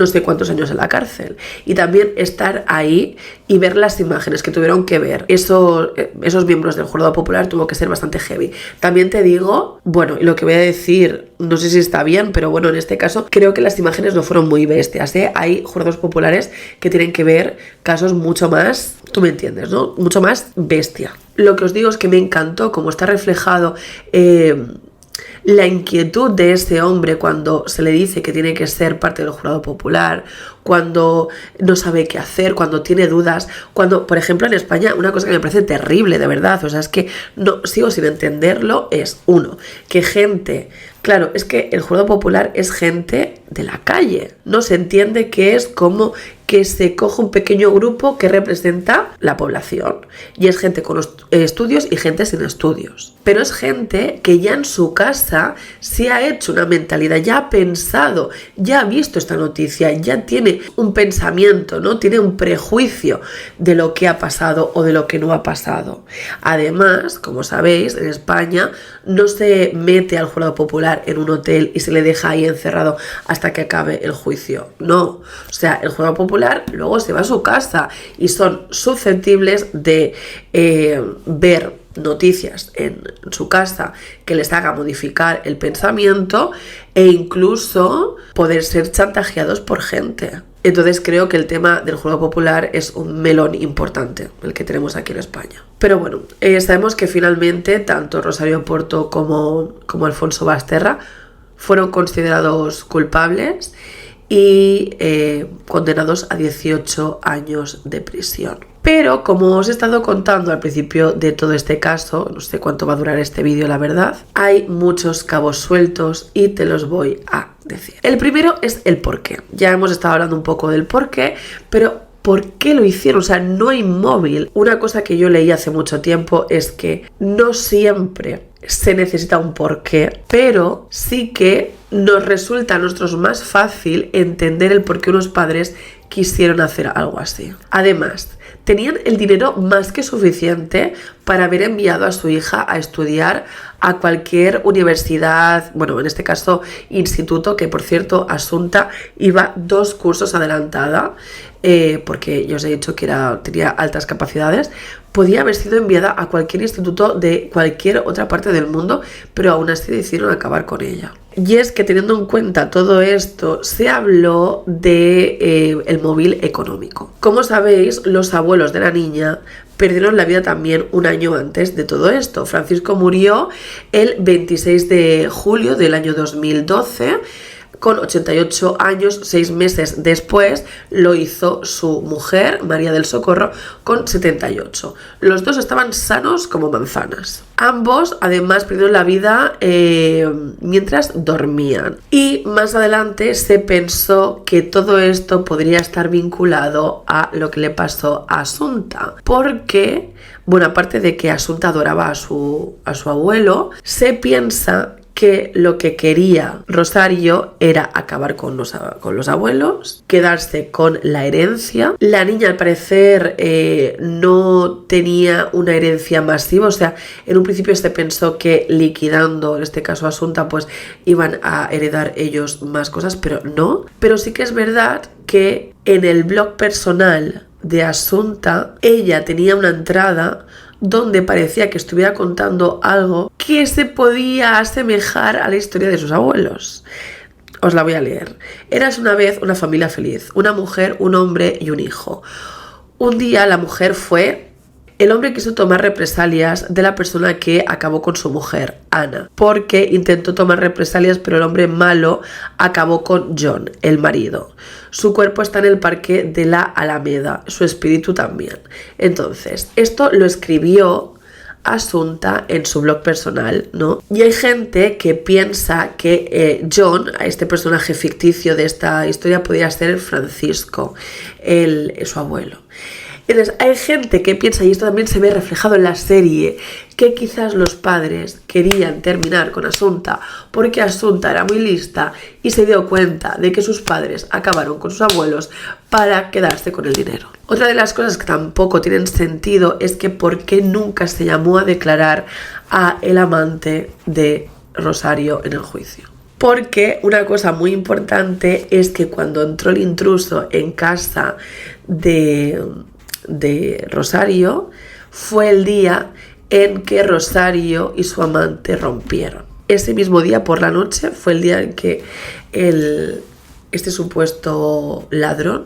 sé cuántos años en la cárcel. Y también estar ahí y ver las imágenes que tuvieron que ver esos miembros del jurado popular tuvo que ser bastante heavy. También te digo, bueno, y lo que voy a decir, no sé si está bien, pero bueno, en este caso creo que las imágenes no fueron muy bestias, ¿eh? Hay jurados populares que tienen que ver casos mucho más, tú me entiendes, ¿no? Mucho más bestia. Lo que os digo es que me encantó cómo está reflejado la inquietud de ese hombre cuando se le dice que tiene que ser parte del jurado popular, cuando no sabe qué hacer, cuando tiene dudas, cuando, por ejemplo, en España, una cosa que me parece terrible, de verdad, o sea, es que no sigo sin entenderlo, es que gente, claro, es que el jurado popular es gente de la calle, no se entiende que es como que se coge un pequeño grupo que representa la población, y es gente con estudios y gente sin estudios, pero es gente que ya en su casa se ha hecho una mentalidad, ya ha pensado, ya ha visto esta noticia, ya tiene un pensamiento, ¿no? Tiene un prejuicio de lo que ha pasado o de lo que no ha pasado. Además, como sabéis, en España no se mete al jurado popular en un hotel y se le deja ahí encerrado hasta que acabe el juicio. No, o sea, el jurado popular luego se va a su casa y son susceptibles de ver noticias en su casa que les haga modificar el pensamiento e incluso poder ser chantajeados por gente. Entonces creo que el tema del jurado popular es un melón importante, el que tenemos aquí en España. Pero bueno, sabemos que finalmente tanto Rosario Porto como Alfonso Basterra fueron considerados culpables y condenados a 18 años de prisión. Pero como os he estado contando al principio de todo este caso, no sé cuánto va a durar este vídeo la verdad, hay muchos cabos sueltos y te los voy a decir. El primero es el porqué. Ya hemos estado hablando un poco del porqué, pero ¿por qué lo hicieron? O sea, no hay móvil. Una cosa que yo leí hace mucho tiempo es que no siempre se necesita un porqué, pero sí que nos resulta a nosotros más fácil entender el por qué unos padres quisieron hacer algo así. Además, tenían el dinero más que suficiente para haber enviado a su hija a estudiar a cualquier universidad, bueno, en este caso instituto, que por cierto Asunta iba 2 cursos adelantada, porque yo os he dicho que tenía altas capacidades. Podía haber sido enviada a cualquier instituto de cualquier otra parte del mundo, pero aún así decidieron acabar con ella. Y es que teniendo en cuenta todo esto, se habló de el móvil económico. Como sabéis, los abuelos de la niña perdieron la vida también un año antes de todo esto. Francisco murió el 26 de julio del año 2012, con 88 años. 6 meses después lo hizo su mujer, María del Socorro, con 78. Los dos estaban sanos como manzanas. Ambos, además, perdieron la vida mientras dormían. Y más adelante se pensó que todo esto podría estar vinculado a lo que le pasó a Asunta. Porque, bueno, aparte de que Asunta adoraba a su abuelo, se piensa que lo que quería Rosario era acabar con los abuelos, quedarse con la herencia. La niña al parecer no tenía una herencia masiva, o sea, en un principio se pensó que liquidando, en este caso Asunta, pues iban a heredar ellos más cosas, pero no. Pero sí que es verdad que en el blog personal de Asunta, ella tenía una entrada donde parecía que estuviera contando algo que se podía asemejar a la historia de sus abuelos. Os la voy a leer. Eras una vez una familia feliz, una mujer, un hombre y un hijo. Un día la mujer fue... El hombre quiso tomar represalias de la persona que acabó con su mujer, Ana, porque intentó tomar represalias, pero el hombre malo acabó con John, el marido. Su cuerpo está en el parque de la Alameda, su espíritu también. Entonces, esto lo escribió Asunta en su blog personal, ¿no? Y hay gente que piensa que John, este personaje ficticio de esta historia, podría ser Francisco, su abuelo. Entonces, hay gente que piensa, y esto también se ve reflejado en la serie, que quizás los padres querían terminar con Asunta porque Asunta era muy lista y se dio cuenta de que sus padres acabaron con sus abuelos para quedarse con el dinero. Otra de las cosas que tampoco tienen sentido es que por qué nunca se llamó a declarar a el amante de Rosario en el juicio. Porque una cosa muy importante es que cuando entró el intruso en casa de Rosario, fue el día en que Rosario y su amante rompieron. Ese mismo día por la noche fue el día en que este supuesto ladrón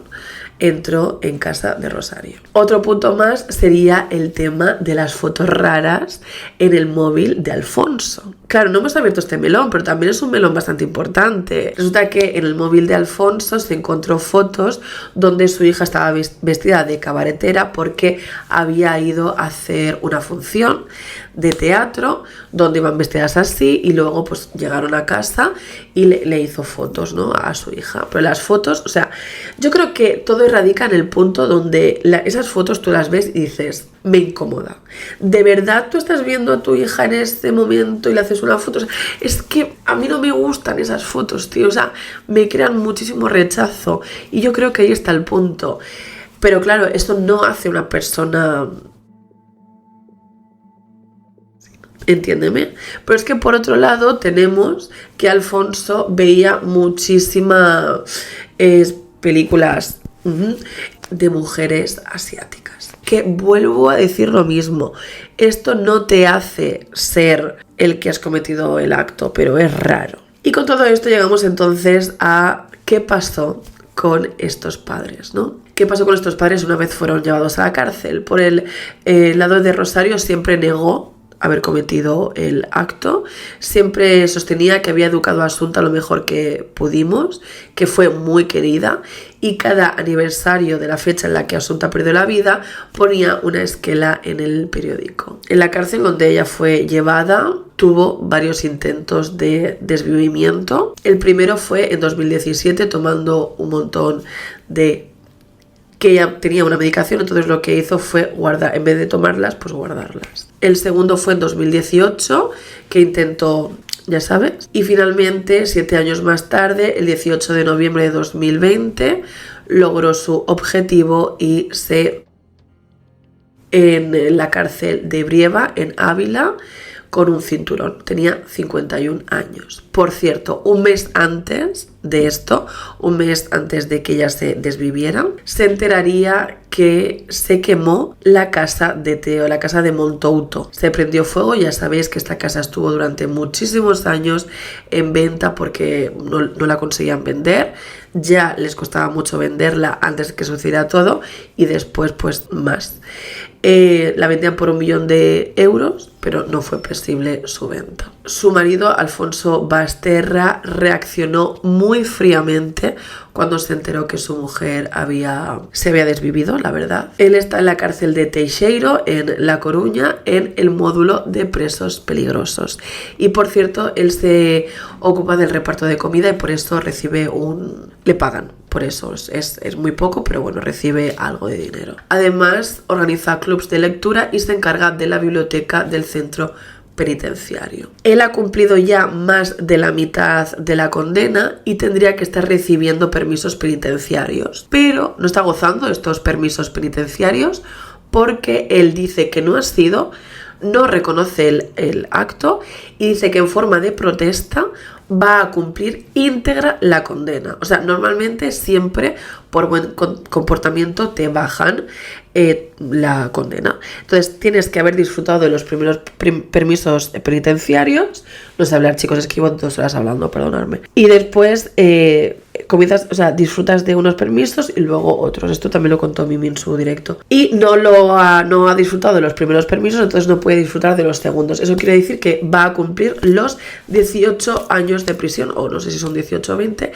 entró en casa de Rosario. Otro punto más sería el tema de las fotos raras en el móvil de Alfonso. Claro, no hemos abierto este melón, pero también es un melón bastante importante. Resulta que en el móvil de Alfonso se encontró fotos donde su hija estaba vestida de cabaretera porque había ido a hacer una función de teatro donde iban vestidas así y luego pues llegaron a casa y le hizo fotos, ¿no?, a su hija. Pero las fotos, o sea, yo creo que todo radica en el punto donde esas fotos tú las ves y dices, me incomoda. ¿De verdad tú estás viendo a tu hija en este momento y le haces una foto? O sea, es que a mí no me gustan esas fotos, tío. O sea, me crean muchísimo rechazo. Y yo creo que ahí está el punto. Pero claro, esto no hace una persona... Entiéndeme. Pero es que por otro lado tenemos que Alfonso veía muchísimas películas de mujeres asiáticas. Que vuelvo a decir lo mismo, esto no te hace ser el que has cometido el acto, pero es raro. Y con todo esto llegamos entonces a qué pasó con estos padres, ¿no? ¿Qué pasó con estos padres una vez fueron llevados a la cárcel? Por el lado de Rosario siempre negó haber cometido el acto, siempre sostenía que había educado a Asunta lo mejor que pudimos, que fue muy querida, y cada aniversario de la fecha en la que Asunta perdió la vida ponía una esquela en el periódico. En la cárcel donde ella fue llevada tuvo varios intentos de desvivimiento. El primero fue en 2017 tomando un montón de... que ella tenía una medicación, entonces lo que hizo fue guardar, en vez de tomarlas, pues guardarlas. El segundo fue en 2018, que intentó, ya sabes, y finalmente 7 años más tarde, el 18 de noviembre de 2020, logró su objetivo y en la cárcel de Brieva, en Ávila, con un cinturón. Tenía 51 años. Por cierto, un mes antes de esto, un mes antes de que ella se desviviera, se enteraría que se quemó la casa de Teo, la casa de Montouto. Se prendió fuego, ya sabéis que esta casa estuvo durante muchísimos años en venta porque no la conseguían vender. Ya les costaba mucho venderla antes de que sucediera todo y después pues más. La vendían por 1 millón de euros, pero no fue posible su venta. Su marido, Alfonso Basterra, reaccionó muy fríamente cuando se enteró que su mujer se había desvivido, la verdad. Él está en la cárcel de Teixeiro, en La Coruña, en el módulo de presos peligrosos. Y por cierto, él se ocupa del reparto de comida y por eso le pagan. Por eso es muy poco, pero bueno, recibe algo de dinero. Además, organiza clubs de lectura y se encarga de la biblioteca del centro penitenciario. Él ha cumplido ya más de la mitad de la condena y tendría que estar recibiendo permisos penitenciarios, pero no está gozando estos permisos penitenciarios porque él dice que no ha sido, no reconoce el acto y dice que en forma de protesta va a cumplir íntegra la condena. O sea, normalmente siempre por buen comportamiento te bajan la condena. Entonces tienes que haber disfrutado de los primeros permisos penitenciarios. No sé hablar, chicos, es que llevo 2 horas hablando, perdonadme. Y después comienzas, o sea, disfrutas de unos permisos y luego otros. Esto también lo contó Mimi en su directo. Y no ha disfrutado de los primeros permisos, entonces no puede disfrutar de los segundos. Eso quiere decir que va a cumplir los 18 años de prisión, o no sé si son 18 o 20,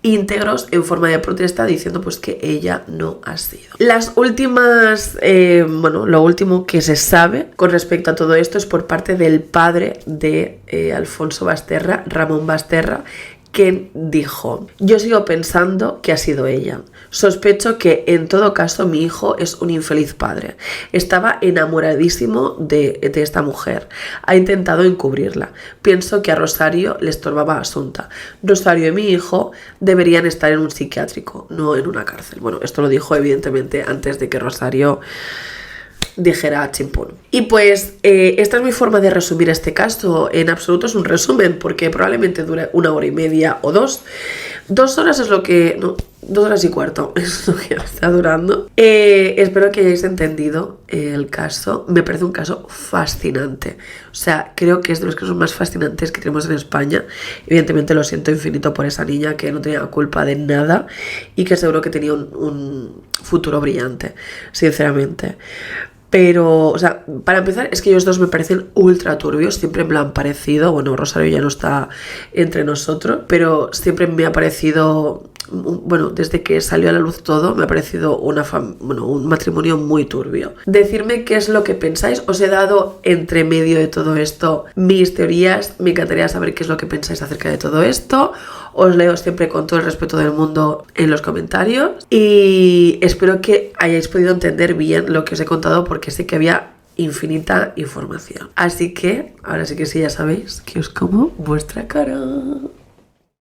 íntegros en forma de protesta diciendo pues que ella no ha sido. Las últimas, lo último que se sabe con respecto a todo esto es por parte del padre de Alfonso Basterra, Ramón Basterra, que dijo: yo sigo pensando que ha sido ella. Sospecho que en todo caso mi hijo es un infeliz padre. Estaba enamoradísimo de esta mujer. Ha intentado encubrirla. Pienso que a Rosario le estorbaba Asunta. Rosario y mi hijo deberían estar en un psiquiátrico, no en una cárcel. Bueno, esto lo dijo evidentemente antes de que Rosario dijera chimpún. Y pues esta es mi forma de resumir este caso. En absoluto es un resumen, porque probablemente dure 1 hora y media o 2. 2 horas es lo que... No, 2 horas y cuarto es lo que está durando. Espero que hayáis entendido el caso. Me parece un caso fascinante. O sea, creo que es de los casos más fascinantes que tenemos en España. Evidentemente lo siento infinito por esa niña que no tenía culpa de nada y que seguro que tenía un futuro brillante, sinceramente. Pero, o sea, para empezar, es que ellos dos me parecen ultra turbios, siempre me lo han parecido. Bueno, Rosario ya no está entre nosotros, pero siempre me ha parecido, bueno, desde que salió a la luz todo, me ha parecido un matrimonio muy turbio. Decidme qué es lo que pensáis. Os he dado entre medio de todo esto mis teorías. Me encantaría saber qué es lo que pensáis acerca de todo esto. Os leo siempre con todo el respeto del mundo en los comentarios y espero que hayáis podido entender bien lo que os he contado, porque sé que había infinita información. Así que ahora sí que sí, ya sabéis que os como vuestra cara.